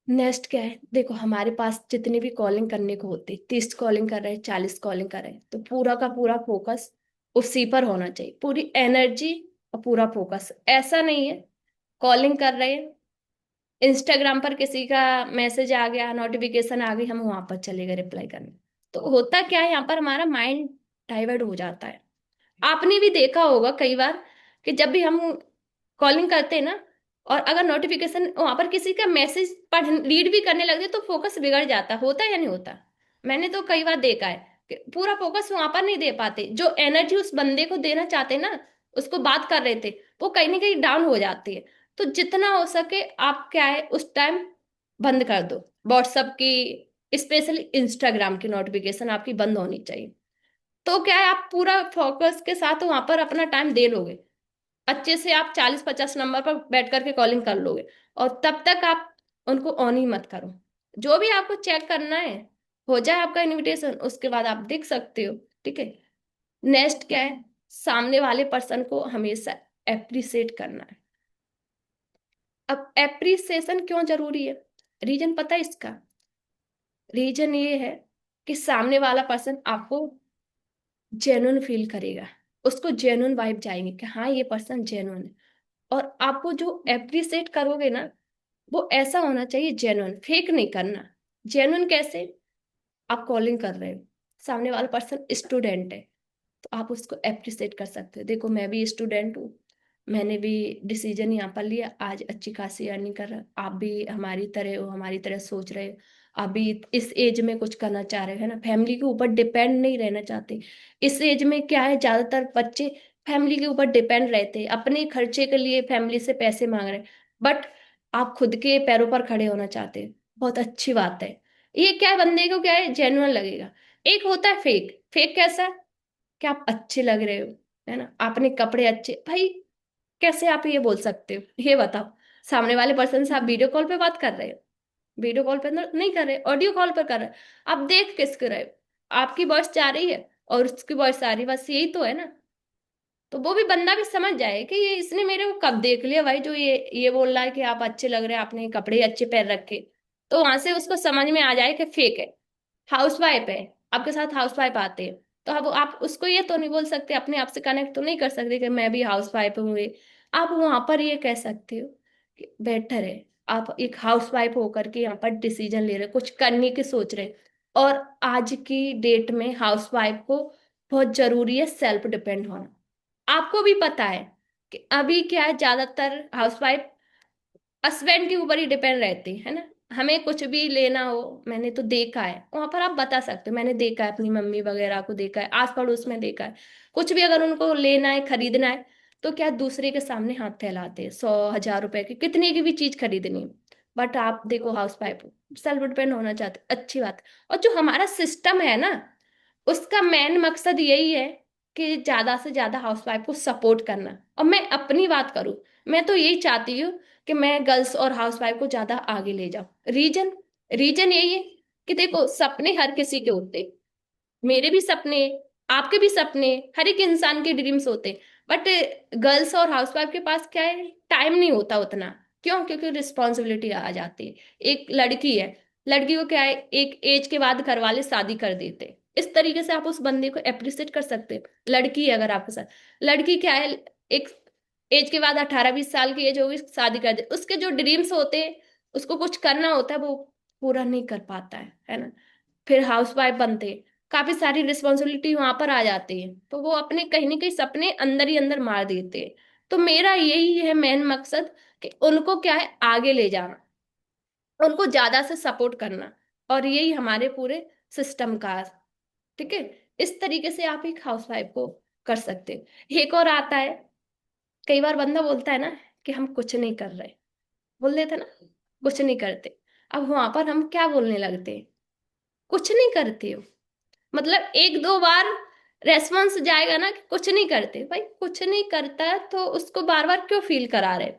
Next क्या है, देखो हमारे पास जितनी भी कॉलिंग करने को होती, 30 कॉलिंग कर रहे हैं, 40 कॉलिंग कर रहे हैं, तो पूरा का पूरा फोकस उसी पर होना चाहिए, पूरी एनर्जी और पूरा फोकस। ऐसा नहीं है कॉलिंग कर रहे हैं, इंस्टाग्राम पर किसी का मैसेज आ गया, नोटिफिकेशन आ गई, हम वहां पर चले गए रिप्लाई करने। तो होता क्या है, यहाँ पर हमारा माइंड डाइवर्ट हो जाता है। आपने भी देखा होगा कई बार कि जब भी हम कॉलिंग करते हैं ना, और अगर नोटिफिकेशन वहां पर किसी का मैसेज पढ़ रीड भी करने लगते तो फोकस बिगड़ जाता, होता है या नहीं होता? मैंने तो कई बार देखा है कि पूरा फोकस वहां पर नहीं दे पाते, जो एनर्जी उस बंदे को देना चाहते ना, उसको बात कर रहे थे, वो कहीं ना कहीं डाउन हो जाती है। तो जितना हो सके आप क्या है उस टाइम बंद कर दो व्हाट्सएप की, स्पेशली इंस्टाग्राम की नोटिफिकेशन आपकी बंद होनी चाहिए। तो क्या है, आप पूरा फोकस के साथ वहां पर अपना टाइम दे लोगे, अच्छे से आप 40-50 नंबर पर बैठ करके कॉलिंग कर लोगे। और तब तक आप उनको ऑन ही मत करो, जो भी आपको चेक करना है हो जाए आपका इनविटेशन, उसके बाद आप देख सकते हो। ठीक है। नेक्स्ट क्या है, सामने वाले पर्सन को हमेशा एप्रिसिएट करना है। अब एप्रिसिएशन क्यों जरूरी है, रीजन पता है इसका? रीजन ये है कि सामने वाला पर्सन आपको जेन्युइन फील करेगा, उसको जेन्युइन वाइब जाएंगे कि हाँ ये पर्सन जेन्युइन है। और आपको जो एप्रिसिएट करोगे ना, वो ऐसा होना चाहिए जेन्युइन, फेक नहीं करना। जेन्युइन कैसे? आप कॉलिंग कर रहे हो, सामने वाला पर्सन स्टूडेंट है, तो आप उसको एप्रिसिएट कर सकते हो, देखो मैं भी स्टूडेंट हूँ, मैंने भी डिसीजन यहाँ पर लिया, आज अच्छी खासी अर्निंग कर रहा, आप भी हमारी तरह हो, हमारी तरह सोच रहे हो, आप भी इस एज में कुछ करना चाह रहे हो, है ना, फैमिली के ऊपर डिपेंड नहीं रहना चाहते। इस एज में क्या है, ज्यादातर बच्चे फैमिली के ऊपर डिपेंड रहते हैं, अपने खर्चे के लिए फैमिली से पैसे मांग रहे हैं, बट आप खुद के पैरों पर खड़े होना चाहते हैं, बहुत अच्छी बात है। ये क्या है, बंदे को क्या है, जेन्युइन लगेगा। एक होता है फेक, फेक कैसा? कि आप अच्छे लग रहे हो, है ना, आपने कपड़े अच्छे, भाई कैसे आप ये बोल सकते हो, ये बताओ। सामने वाले पर्सन से आप वीडियो कॉल पे बात कर रहे हो, वीडियो कॉल पे नहीं कर रहे, ऑडियो कॉल पर कर रहे हो, आप देख किसके रहे हो? आपकी वॉइस जा रही है और उसकी वॉइस आ रही है, बस यही तो है ना। तो वो भी बंदा भी समझ जाए कि ये इसने मेरे को कब देख लिया भाई, जो ये बोल रहा है कि आप अच्छे लग रहे हैं, आपने कपड़े अच्छे पहन रखे। तो वहां से उसको समझ में आ जाए कि फेक है, हाउसवाइफ है, आपके साथ हाउसवाइफ आते हैं। तो अब आप उसको ये तो नहीं बोल सकते, अपने आप से कनेक्ट तो नहीं कर सकते कि मैं भी हाउसवाइफ हूँ ये। आप वहां पर ये कह सकते हो कि बेटर है, आप एक हाउसवाइफ होकर के यहाँ पर डिसीजन ले रहे, कुछ करने की सोच रहे। और आज की डेट में हाउसवाइफ को बहुत जरूरी है सेल्फ डिपेंड होना। आपको भी पता है कि अभी क्या है, ज्यादातर हाउसवाइफ हस्बैंड के ऊपर ही डिपेंड रहती है ना। हमें कुछ भी लेना हो, मैंने तो देखा है, वहां पर आप बता सकते हो, मैंने देखा है अपनी मम्मी वगैरह को, देखा है आस पड़ोस में देखा है, कुछ भी अगर उनको लेना है खरीदना है, तो क्या दूसरे के सामने हाथ फैलाते हैं, 100,000 रुपए की कितने की भी चीज खरीदनी है। बट आप देखो हाउस वाइफ हो, सेल्फ डिपेंड होना चाहते, अच्छी बात है। और जो हमारा सिस्टम है ना, उसका मेन मकसद यही है कि ज्यादा से ज्यादा हाउसवाइफ को सपोर्ट करना। और मैं अपनी बात करूं, मैं तो यही चाहती हूँ कि मैं गर्ल्स और हाउसवाइफ को ज्यादा आगे ले जाऊं। रीजन रीजन यही है कि देखो सपने हर किसी के होते, मेरे भी सपने, आपके भी सपने, हर एक इंसान के ड्रीम्स होते, बट गर्ल्स और हाउसवाइफ के पास क्या है, टाइम नहीं होता उतना। क्यों? क्योंकि रिस्पॉन्सिबिलिटी आ जाती है। एक लड़की है, लड़की को क्या है, एक एज के बाद घर वाले शादी कर देते, इस तरीके से आप उस बंदे को अप्रिशिएट कर सकते हैं। लड़की है अगर आपके साथ, लड़की क्या है, एक एज के बाद 18-20 साल की एज होगी, शादी कर दे, उसके जो ड्रीम्स होते हैं, उसको कुछ करना होता है, वो पूरा नहीं कर पाता है ना। फिर हाउस वाइफ बनते, काफी सारी रिस्पॉन्सिबिलिटी वहां पर आ जाती है, तो वो अपने कहीं ना कहीं सपने अंदर ही अंदर मार देते हैं। तो मेरा यही है मेन मकसद कि उनको क्या है, आगे ले जाना, उनको ज्यादा से सपोर्ट करना। और यही हमारे पूरे सिस्टम का, ठीक है। इस तरीके से आप एक हाउसवाइफ को कर सकते हो। एक और आता है, कई बार बंदा बोलता है ना कि हम कुछ नहीं कर रहे, बोल देते ना, कुछ नहीं करते। अब वहां पर हम क्या बोलने लगते हैं, कुछ नहीं करते हो, मतलब एक दो बार रेस्पॉन्स जाएगा ना कि कुछ नहीं करते, भाई कुछ नहीं करता है तो उसको बार बार क्यों फील करा रहे?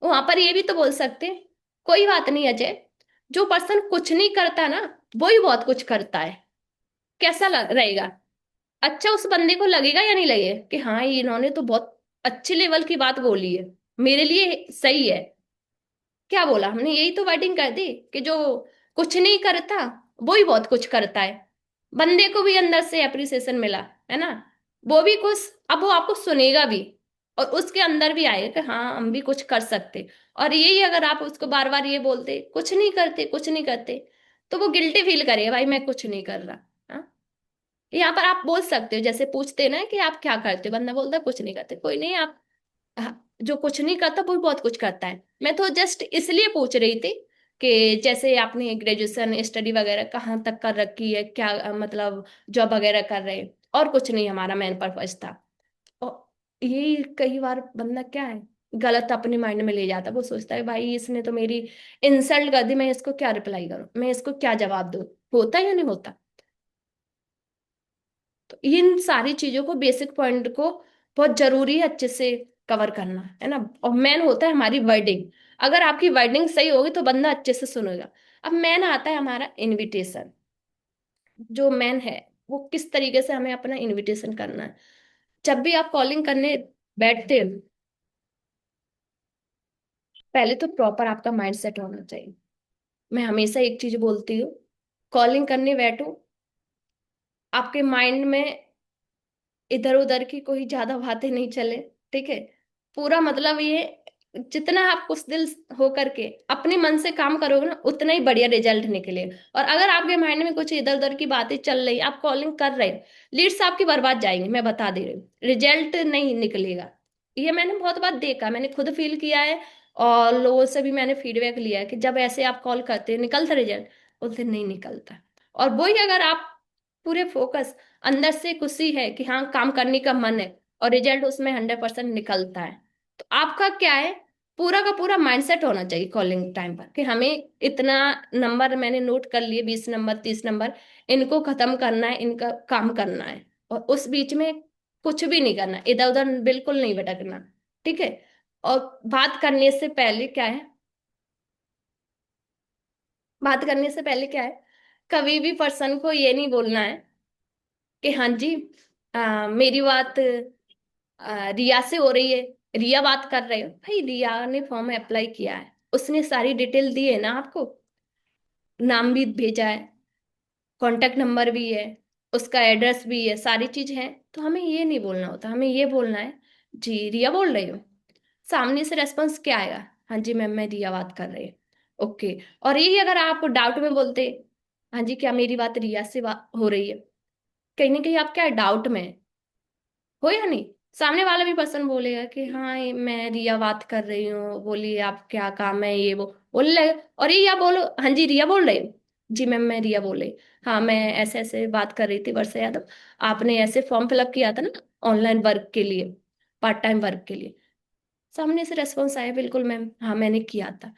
वहां पर ये भी तो बोल सकते हैं, कोई बात नहीं अजय, जो पर्सन कुछ नहीं करता ना, वो ही बहुत कुछ करता है। कैसा रहेगा? अच्छा उस बंदे को लगेगा या नहीं लगेगा कि हाँ ये इन्होंने तो बहुत अच्छे लेवल की बात बोली है, मेरे लिए सही है। क्या बोला हमने, यही तो वर्डिंग कर दी कि जो कुछ नहीं करता वो ही बहुत कुछ करता है। बंदे को भी अंदर से अप्रिसिएशन मिला, है ना, वो भी कुछ, अब वो आपको सुनेगा भी, और उसके अंदर भी आएगा कि हाँ हम भी कुछ कर सकते। और यही अगर आप उसको बार बार ये बोलते कुछ नहीं करते कुछ नहीं करते, तो वो गिल्टी फील करेगा, भाई मैं कुछ नहीं कर रहा। हाँ, यहाँ पर आप बोल सकते हो, जैसे पूछते हैं ना कि आप क्या करते हो, बंदा बोलता है कुछ नहीं करते, कोई नहीं आप, हाँ, जो कुछ नहीं करता वो भी बहुत कुछ करता है। मैं तो जस्ट इसलिए पूछ रही थी कि जैसे आपने ग्रेजुएशन स्टडी वगैरह कहाँ तक कर रखी है, क्या मतलब जॉब वगैरह कर रहे हैं, और कुछ नहीं, हमारा मेन पर्पज था। और यही कई बार बंदा क्या है, गलत अपने माइंड में ले जाता है, वो सोचता है भाई इसने तो मेरी इंसल्ट कर दी, मैं इसको क्या रिप्लाई करूं, मैं इसको क्या जवाब दूं, होता है या नहीं होता। तो इन सारी चीजों को, बेसिक पॉइंट को बहुत जरूरी है अच्छे से कवर करना, है ना। और मेन होता है हमारी वर्डिंग, अगर आपकी वर्डिंग सही होगी तो बंदा अच्छे से सुनेगा। अब मेन आता है हमारा इनविटेशन, जो मेन है वो किस तरीके से हमें अपना इनविटेशन करना है। जब भी आप कॉलिंग करने बैठते हो, पहले तो प्रॉपर आपका माइंड सेट होना चाहिए। मैं हमेशा एक चीज बोलती हूँ, कॉलिंग करने बैठो, आपके माइंड में इधर उधर की कोई ज्यादा बातें नहीं चले, ठीक है। पूरा मतलब ये, जितना आप उस दिल हो करके अपने मन से काम करोगे ना, उतना ही बढ़िया रिजल्ट निकले। और अगर आपके माइंड में कुछ इधर उधर की बातें चल रही, आप कॉलिंग कर रहे, लीड्स आपकी बर्बाद जाएंगी, मैं बता दे रही हूँ, रिजल्ट नहीं निकलेगा। ये मैंने बहुत बार देखा, मैंने खुद फील किया है, और लोगों से भी मैंने फीडबैक लिया है कि जब ऐसे आप कॉल करते हैं निकलता रिजल्ट, बोलते नहीं निकलता। और वही अगर आप पूरे फोकस, अंदर से खुशी है कि हाँ काम करने का मन है, और रिजल्ट उसमें 100% निकलता है, तो आपका क्या है, पूरा का पूरा माइंडसेट होना चाहिए कॉलिंग टाइम पर कि हमें इतना नंबर मैंने नोट कर लिए, 20 नंबर 30 नंबर, इनको खत्म करना है, इनका काम करना है। और उस बीच में कुछ भी नहीं करना, इधर उधर बिल्कुल नहीं भटकना, ठीक है। और बात करने से पहले क्या है, बात करने से पहले क्या है, कभी भी पर्सन को ये नहीं बोलना है कि हाँ जी, मेरी बात रिया से हो रही है, रिया बात कर रहे हो, भाई रिया ने फॉर्म अप्लाई किया है, उसने सारी डिटेल दी है ना आपको, नाम भी भेजा है, कांटेक्ट नंबर भी है, उसका एड्रेस भी है, सारी चीज है। तो हमें ये नहीं बोलना होता, हमें ये बोलना है, जी रिया बोल रही हो। सामने से रेस्पॉन्स क्या आएगा, हाँ जी मैम मैं रिया बात कर रही हूँ, ओके। और यही अगर आप डाउट में बोलते, हाँ जी क्या मेरी बात रिया से हो रही है, कहीं ना कहीं आप क्या डाउट में हो या नहीं, सामने वाला भी पर्सन बोलेगा कि हाँ ये मैं रिया बात कर रही हूँ, बोलिए आप क्या काम है, ये वो बोलने लगे। और ये आप बोलो हाँ जी रिया बोल रही हूँ, जी मैम मैं रिया बोल रही, हाँ मैं ऐसे ऐसे बात कर रही थी वर्षा यादव, आपने ऐसे फॉर्म फिलअप किया था ना ऑनलाइन वर्क के लिए, पार्ट टाइम वर्क के लिए। सामने से रेस्पॉन्स आया, बिल्कुल मैम हाँ मैंने किया था।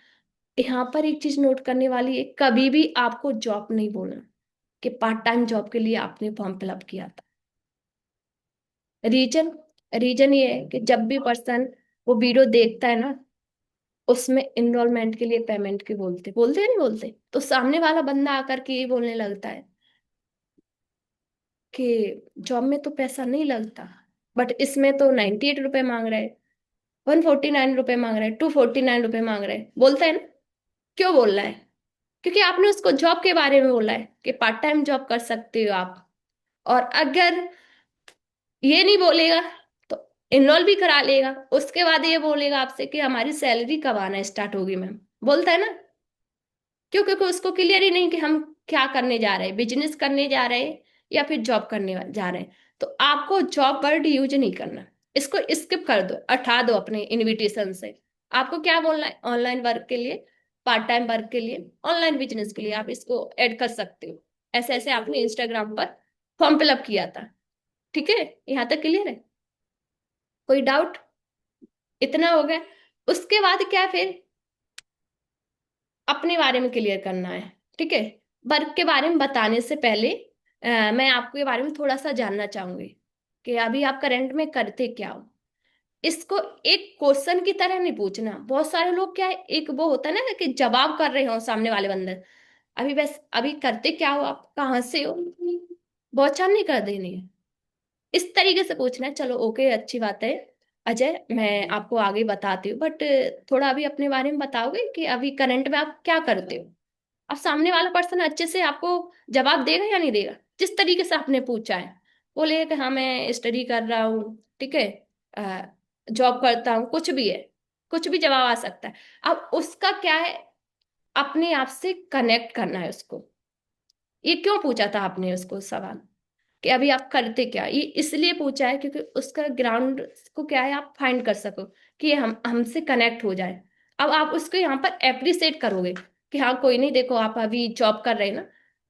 यहाँ पर एक चीज नोट करने वाली है, कभी भी आपको जॉब नहीं बोलना कि पार्ट टाइम जॉब के लिए आपने फॉर्म फिलअप किया था। रीजन, रीजन ये है कि जब भी पर्सन वो वीडियो देखता है ना, उसमें इनरोलमेंट के लिए पेमेंट के बोलते बोलते हैं नहीं बोलते, तो सामने वाला बंदा आकर के ये बोलने लगता है कि जॉब में तो पैसा नहीं लगता, बट इसमें तो 98 रुपए मांग रहे हैं, 149 रुपए मांग रहे हैं, 249 रुपए मांग रहे हैं, बोलता है ना। क्यों बोल रहा है, क्योंकि आपने उसको जॉब के बारे में बोला है कि पार्ट टाइम जॉब कर सकते हो आप। और अगर ये नहीं बोलेगा तो इनरोल भी करा लेगा, उसके बाद ये बोलेगा आपसे कि हमारी सैलरी कब आना स्टार्ट होगी मैम, बोलता है ना। क्यों, क्योंकि उसको क्लियर ही नहीं कि हम क्या करने जा रहे हैं, बिजनेस करने जा रहे हैं या फिर जॉब करने जा रहे हैं। तो आपको जॉब वर्ड यूज नहीं करना, इसको स्किप कर दो, हटा दो अपने इनविटेशन से। आपको क्या बोलना है, ऑनलाइन वर्क के लिए, पार्ट टाइम वर्क के लिए, ऑनलाइन बिजनेस के लिए आप इसको ऐड कर सकते हो। ऐसे ऐसे आपने इंस्टाग्राम पर फॉर्म फिलअप किया था, ठीक है, यहाँ तक क्लियर है, कोई डाउट, इतना हो गया। उसके बाद क्या फिर, अपने बारे में क्लियर करना है, ठीक है। वर्क के बारे में बताने से पहले मैं आपको के बारे में थोड़ा सा जानना चाहूंगी कि अभी आप करंट में करते क्या हो। इसको एक क्वेश्चन की तरह नहीं पूछना, बहुत सारे लोग क्या है, एक वो होता है ना कि जवाब कर रहे हो सामने वाले बंदे, अभी बस अभी करते क्या हो, आप कहाँ से हो, बहुत चार नहीं कर देनी है, इस तरीके से पूछना है। चलो ओके अच्छी बात है, अजय, मैं आपको आगे बताती हूँ, बट थोड़ा अभी अपने बारे में बताओगे कि अभी करंट में आप क्या करते हो? अब सामने वाला पर्सन अच्छे से आपको जवाब देगा या नहीं देगा? जिस तरीके से आपने पूछा है, बोले कि हाँ मैं स्टडी कर रहा हूँ, ठीक है, जॉब करता हूँ, कुछ भी है, कुछ भी जवाब आ सकता है। अब उसका क्या है, अपने आप से कनेक्ट करना है उसको। ये क्यों पूछा था आपने उसको सवाल कि अभी आप करते क्या? ये इसलिए पूछा है क्योंकि उसका ग्राउंड को क्या है, आप फाइंड कर सको कि ये हम हमसे कनेक्ट हो जाए। अब आप उसको यहाँ पर एप्रिसिएट करोगे कि हाँ कोई नहीं, देखो आप अभी जॉब कर रहे हैं ना,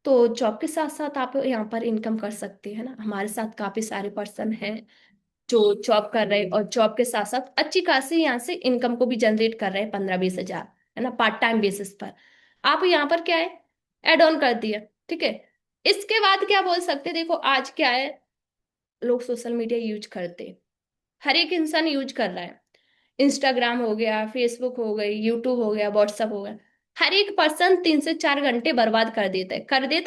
तो जॉब के साथ साथ आप यहाँ पर इनकम कर सकते हैं ना। हमारे साथ काफी सारे पर्सन हैं जो जॉब कर रहे हैं और जॉब के साथ साथ अच्छी खासी यहाँ से इनकम को भी जनरेट कर रहे हैं, 15-20 हजार, है ना, पार्ट टाइम बेसिस पर। आप यहाँ पर क्या है, एड ऑन कर दिया, ठीक है। इसके बाद क्या बोल सकते हैं, देखो आज क्या है, लोग सोशल मीडिया यूज करते हैं, हर एक इंसान यूज कर रहा है। इंस्टाग्राम हो गया, फेसबुक हो गई, यूट्यूब हो गया, व्हाट्सअप हो गया। हर एक पर्सन 3 से 4 घंटे बर्बाद कर देता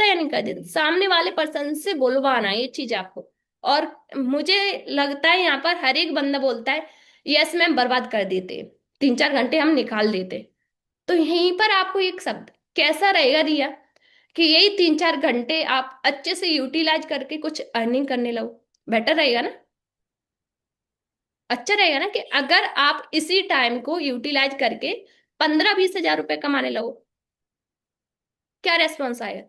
है या नहीं कर देता? सामने वाले पर्सन से बुलवाना ये चीज आपको। और मुझे लगता है यहाँ पर हर एक बंदा बोलता है यस मैम, बर्बाद कर देते, 3-4 घंटे हम निकाल देते। तो यहीं पर आपको एक शब्द कैसा रहेगा रिया, कि यही 3-4 घंटे आप अच्छे से यूटिलाइज करके कुछ अर्निंग करने लगो, बेटर रहेगा ना? अच्छा रहेगा ना कि अगर आप इसी टाइम को यूटिलाइज करके 15-20 हजार रुपए कमाने लगो। क्या रेस्पॉन्स आएगा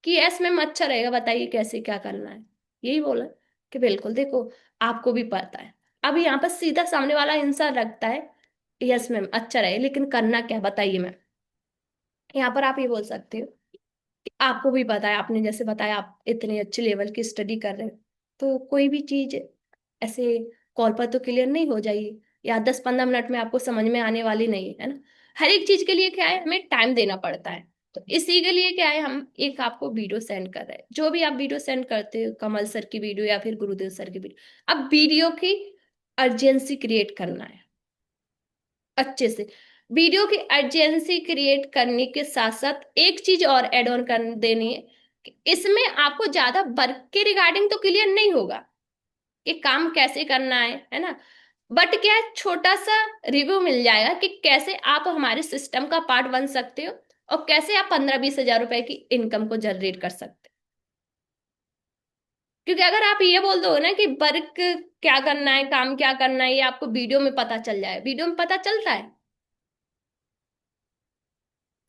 कि यस मैम अच्छा रहेगा, बताइए कैसे क्या करना है? यही बोला कि बिल्कुल, देखो आपको भी पता है। अब यहाँ पर सीधा सामने वाला इंसान रखता है यस मैम अच्छा रहे, लेकिन करना क्या बताइए मैम। यहाँ पर आप ये बोल सकते हो कि आपको भी पता है, आपने जैसे बताया आप इतने अच्छे लेवल की स्टडी कर रहे हो, तो कोई भी चीज ऐसे कॉल पर तो क्लियर नहीं हो जाएगी, या 10-15 मिनट में आपको समझ में आने वाली नहीं है ना। हर एक चीज के लिए क्या है, हमें टाइम देना पड़ता है। तो इसी के लिए क्या है, हम एक आपको वीडियो सेंड कर रहे हैं, जो भी आप वीडियो सेंड करते हो, कमल सर की वीडियो या फिर गुरुदेव सर की वीडियो, अब वीडियो की अर्जेंसी क्रिएट करना है अच्छे से। वीडियो की अर्जेंसी क्रिएट करने के साथ साथ एक चीज और ऐड ऑन कर देनी है कि इसमें आपको ज्यादा वर्क के रिगार्डिंग तो क्लियर नहीं होगा कि काम कैसे करना है ना, बट क्या है, छोटा सा रिव्यू मिल जाएगा कि कैसे आप हमारे सिस्टम का पार्ट बन सकते हो और कैसे आप 15-20 हजार रुपए की इनकम को जनरेट कर सकते हो। क्योंकि अगर आप ये बोल दो ना कि वर्क क्या करना है, काम क्या करना है, ये आपको वीडियो में पता चल जाए, वीडियो में पता चलता है।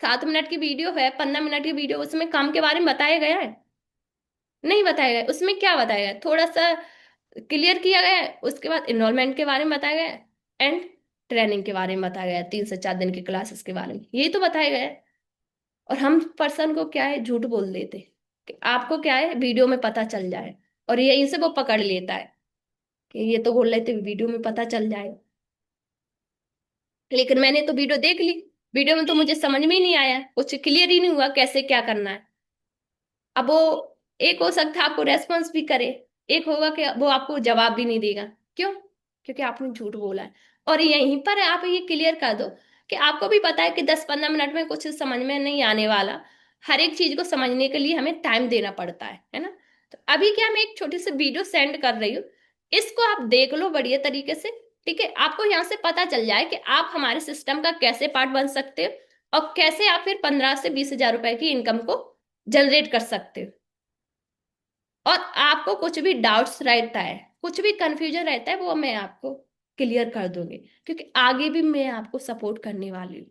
7 मिनट की वीडियो है, 15 मिनट की वीडियो, उसमें काम के बारे में बताया गया है? नहीं बताया गया है। उसमें क्या बताया गया है, थोड़ा सा क्लियर किया गया है, उसके बाद इनरोलमेंट के बारे में बताया गया है एंड ट्रेनिंग के बारे में बताया गया है, 3 से 4 दिन की क्लासेस के बारे में, यही तो बताया गया है। और हम पर्सन को क्या है, झूठ बोल देते कि आपको क्या है वीडियो में पता चल जाए, और यहीं से वो पकड़ लेता है कि ये तो बोल रहे थे वीडियो में पता चल जाएगा। लेकिन मैंने तो वीडियो देख ली, वीडियो में तो मुझे समझ में ही नहीं आया, कुछ क्लियर ही नहीं हुआ कैसे क्या करना है। अब वो, एक हो सकता है आपको रेस्पॉन्स भी करे, एक होगा कि वो आपको जवाब भी नहीं देगा। क्यों? क्योंकि आपने झूठ बोला है। और यहीं पर आप ये क्लियर कर दो कि आपको भी पता है कि 10-15 मिनट में कुछ समझ में नहीं आने वाला, हर एक चीज को समझने के लिए हमें टाइम देना पड़ता है ना। तो अभी क्या, मैं एक छोटी सी वीडियो सेंड कर रही हूँ, इसको आप देख लो बढ़िया तरीके से, ठीक है। आपको यहाँ से पता चल जाए कि आप हमारे सिस्टम का कैसे पार्ट बन सकते हो और कैसे आप फिर 15 से 20 हजार रुपए की इनकम को जनरेट कर सकते हो। और आपको कुछ भी डाउट्स रहता है, कुछ भी कंफ्यूजन रहता है, वो मैं आपको क्लियर कर दूंगी, क्योंकि आगे भी मैं आपको सपोर्ट करने वाली हूँ।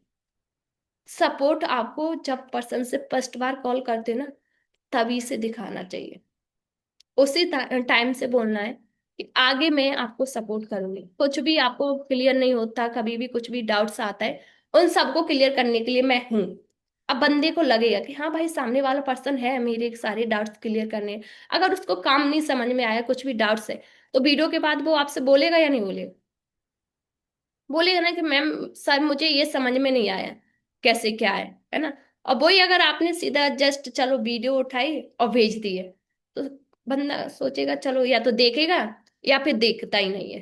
सपोर्ट आपको जब पर्सन से फर्स्ट बार कॉल करते ना, तभी से दिखाना चाहिए, उसी टाइम से बोलना है कि आगे मैं आपको सपोर्ट करूंगी। कुछ भी आपको क्लियर नहीं होता, कभी भी कुछ भी डाउट्स आता है, उन सबको क्लियर करने के लिए मैं हूं। अब बंदे को लगेगा कि हाँ भाई सामने वाला पर्सन है, मेरे सारे डाउट्स क्लियर करने हैं। अगर उसको काम नहीं समझ में आया, कुछ भी डाउट्स है, तो वीडियो के बाद वो आपसे बोलेगा या नहीं बोलेगा? बोलेगा ना कि मैम सर मुझे ये समझ में नहीं आया कैसे क्या है ना। और वही अगर आपने सीधा जस्ट चलो वीडियो उठाई और भेज दी है, तो बंदा सोचेगा चलो या तो देखेगा या फिर देखता ही नहीं है।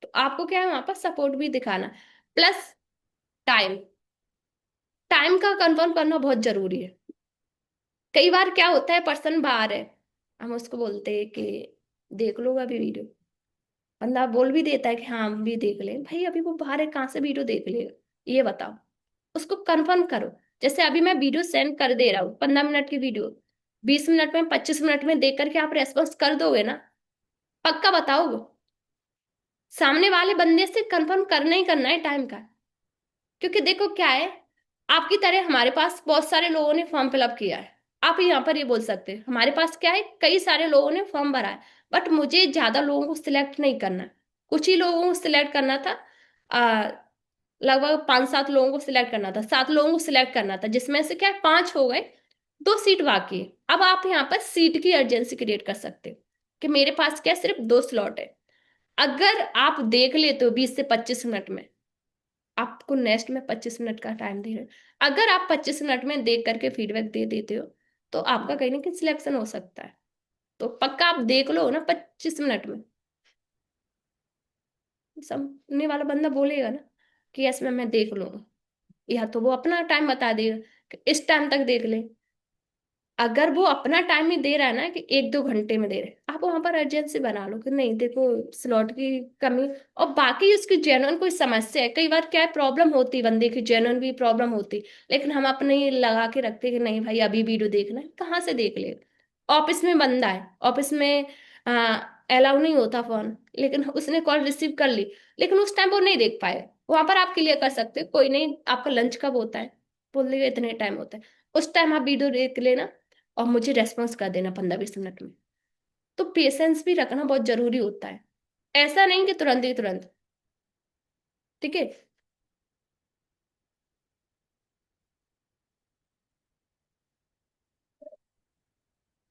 तो आपको क्या है, वहां पर सपोर्ट भी दिखाना, प्लस टाइम, टाइम का कंफर्म करना बहुत जरूरी है। कई बार क्या होता है, पर्सन बाहर है, हम उसको बोलते हैं कि देख लो अभी वीडियो, बंदा बोल भी देता है कि हाँ हम भी देख लें, भाई अभी वो बाहर है, कहाँ से वीडियो देख लेगा, ये बताओ। उसको कंफर्म करो। जैसे अभी मैं वीडियो सेंड कर दे रहा हूँ, 15 मिनट की वीडियो, 20 मिनट में, 25 मिनट में देख करके आप रेस्पॉन्स कर दोगे ना? पक्का बताओ। सामने वाले बंदे से कंफर्म करना ही करना है टाइम का। क्योंकि देखो क्या है, आपकी तरह हमारे पास बहुत सारे लोगों ने फॉर्म फिलअप किया है। आप यहाँ पर ये बोल सकते हैं हमारे पास क्या है, कई सारे लोगों ने फॉर्म भरा है, बट मुझे ज्यादा लोगों को सिलेक्ट नहीं करना है। कुछ ही लोगों को सिलेक्ट करना था। आ, लगभग 5-7 लोगों को सिलेक्ट करना था, 7 लोगों को सिलेक्ट करना था, जिसमें से क्या है 5 हो गए, 2 सीट बाकी है। अब आप यहाँ पर सीट की अर्जेंसी क्रिएट कर सकते हो कि मेरे पास क्या है, सिर्फ 2 स्लॉट है। अगर आप देख लेते हो 20 से 25 मिनट में, आपको नेक्स्ट में 25 मिनट का टाइम दे रहे हैं, अगर आप 25 मिनट में देख करके फीडबैक दे देते हो, तो आपका कहीं ना कहीं सिलेक्शन हो सकता है। तो पक्का आप देख लो ना 25 मिनट में। सामने वाला बंदा बोलेगा ना कि यस मैम मैं देख लूंगा, या तो वो अपना टाइम बता देगा कि इस टाइम तक देख ले। अगर वो अपना टाइम ही दे रहा है ना कि 1-2 घंटे में दे रहे हैं, आप वहां पर अर्जेंसी बना लो कि नहीं देखो स्लॉट की कमी। और बाकी उसकी जेन्युइन कोई समस्या है, कई बार क्या है प्रॉब्लम होती है बंदे की, जेन्युइन भी प्रॉब्लम होती, लेकिन हम अपने ही लगा के रखते हैं कि नहीं भाई अभी वीडियो देखना है, कहाँ से देख ले। ऑफिस में बंदा है, ऑफिस में अलाउ नहीं होता फोन, लेकिन उसने कॉल रिसीव कर ली, लेकिन उस टाइम वो नहीं देख पाए। वहां पर आप क्लियर कर सकते हो, कोई नहीं आपका लंच कब होता है, बोल देगा इतने टाइम होता है, उस टाइम आप वीडियो देख लेना और मुझे रेस्पॉन्स कर देना 15-20 मिनट में। तो पेशेंस भी रखना बहुत जरूरी होता है, ऐसा नहीं कि तुरंत ही तुरंत। ठीक है।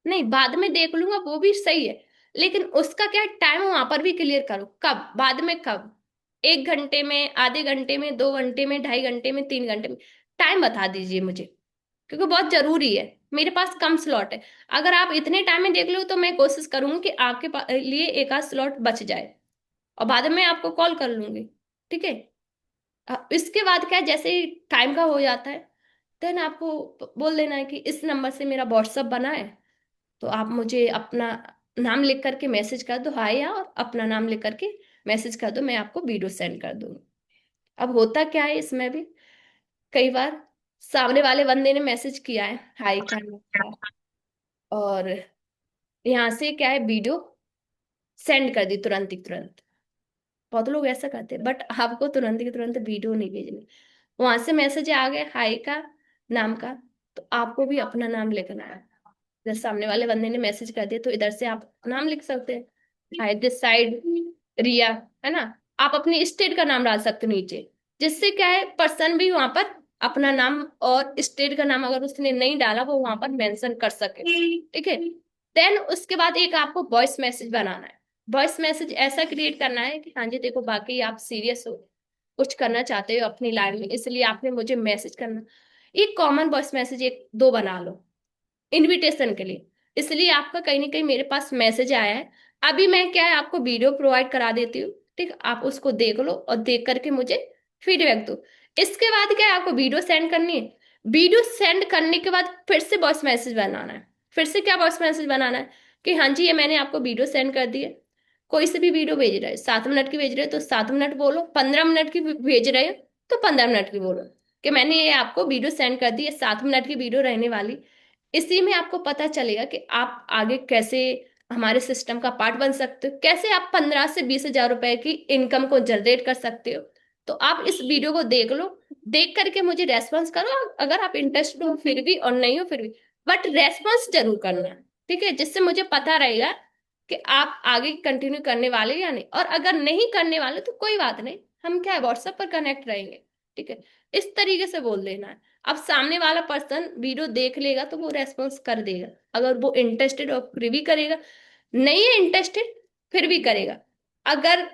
नहीं बाद में देख लूंगा वो भी सही है, लेकिन उसका क्या टाइम वहां पर भी क्लियर करो, कब बाद में कब, 1 घंटे में, आधे घंटे में, 2 घंटे में, 2.5 घंटे में, 3 घंटे में, टाइम बता दीजिए मुझे। क्योंकि बहुत जरूरी है, मेरे पास कम स्लॉट है। अगर आप इतने टाइम में देख लो तो मैं कोशिश करूंगी कि आपके लिए एक आध स्लॉट बच जाए, और बाद में आपको कॉल कर लूंगी। ठीक है। इसके बाद क्या है, जैसे ही टाइम का हो जाता है, देन आपको बोल देना है कि इस नंबर से मेरा व्हाट्सअप बना है, तो आप मुझे अपना नाम लिख करके मैसेज कर दो, हाय, या और अपना नाम लिख करके मैसेज कर दो, मैं आपको वीडियो सेंड कर दूंगी। अब होता क्या है इसमें भी, कई बार सामने वाले बंदे ने मैसेज किया है हाय का, और यहाँ से क्या है वीडियो सेंड कर दी तुरंत ही तुरंत। बहुत लोग ऐसा करते हैं, बट आपको तुरंत ही तुरंत वीडियो नहीं भेजनी। वहां से मैसेज आ गया हाय का, नाम का, तो आपको भी अपना नाम लिखना है। जैसे सामने वाले बंदे ने मैसेज कर दिया, तो इधर से आप नाम लिख सकते हैं, हाय दिस साइड रिया, है ना। आप अपनी स्टेट का नाम डाल सकते हो नीचे, जिससे क्या है पर्सन भी वहां पर अपना नाम और स्टेट का नाम अगर उसने नहीं डाला वो वहां पर मेंशन कर सके। ठीक है। देन उसके बाद एक आपको वॉइस मैसेज बनाना है। वॉइस मैसेज ऐसा क्रिएट करना है कि हाँ जी देखो बाकी आप सीरियस हो, कुछ करना चाहते हो अपनी लाइफ में, इसलिए आपने मुझे मैसेज करना। एक कॉमन वॉइस मैसेज एक दो बना लो इनविटेशन के लिए, इसलिए आपका कहीं ना कहीं मेरे पास मैसेज आया है। अभी मैं क्या है आपको वीडियो प्रोवाइड करा देती हूँ, ठीक, आप उसको देख लो और देख करके मुझे फीडबैक दो। इसके बाद क्या है आपको वीडियो सेंड करनी है। वीडियो सेंड करने के बाद फिर से वॉइस मैसेज बनाना है। फिर से क्या वॉइस मैसेज बनाना है कि हाँ जी ये मैंने आपको वीडियो सेंड कर दी है। कोई से भी वीडियो भेज रहे हो, 7 मिनट की भेज रहे हो तो 7 मिनट बोलो, 15 मिनट की भेज रहे हो तो 15 मिनट की बोलो, कि मैंने ये आपको वीडियो सेंड कर दी है, 7 मिनट की वीडियो रहने वाली। इसी में आपको पता चलेगा कि आप आगे कैसे हमारे सिस्टम का पार्ट बन सकते हो, कैसे आप 15 से 20 हजार रुपए की इनकम को जनरेट कर सकते हो। तो आप इस वीडियो को देख लो, देख करके मुझे रेस्पॉन्स करो, अगर आप इंटरेस्टेड हो फिर भी और नहीं हो फिर भी, बट रेस्पॉन्स जरूर करना। ठीक है, जिससे मुझे पता रहेगा कि आप आगे कंटिन्यू करने वाले या नहीं, और अगर नहीं करने वाले तो कोई बात नहीं, हम क्या है व्हाट्सएप पर कनेक्ट रहेंगे। ठीक है। इस तरीके से बोल देना है। अब सामने वाला पर्सन वीडियो देख लेगा तो वो रेस्पॉन्स कर देगा, अगर वो इंटरेस्टेड और फिर भी करेगा, नहीं है इंटरेस्टेड फिर भी करेगा। अगर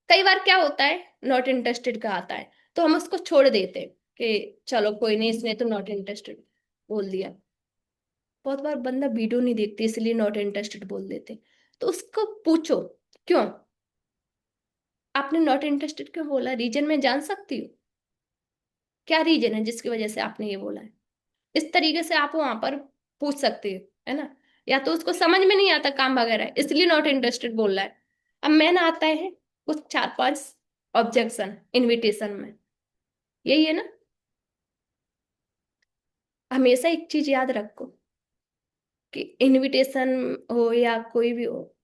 कई बार क्या होता है नॉट इंटरेस्टेड का आता है, तो हम उसको छोड़ देते हैं कि चलो कोई नहीं इसने तो नॉट इंटरेस्टेड बोल दिया। बहुत बार बंदा वीडियो नहीं देखते इसलिए नॉट इंटरेस्टेड बोल देते, तो उसको पूछो क्यों आपने नॉट इंटरेस्टेड क्यों बोला, रीजन में जान सकती हूँ, क्या रीजन है जिसकी वजह से आपने ये बोला है। इस तरीके से आप वहां पर पूछ सकते हो, है ना। या तो उसको समझ में नहीं आता काम वगैरह है, इसलिए नॉट इंटरेस्टेड बोल रहा है, अब मैन आता है कुछ 4-5 ऑब्जेक्शन इनविटेशन में, यही है ना। हमेशा एक चीज याद रखो कि इनविटेशन हो या कोई भी हो,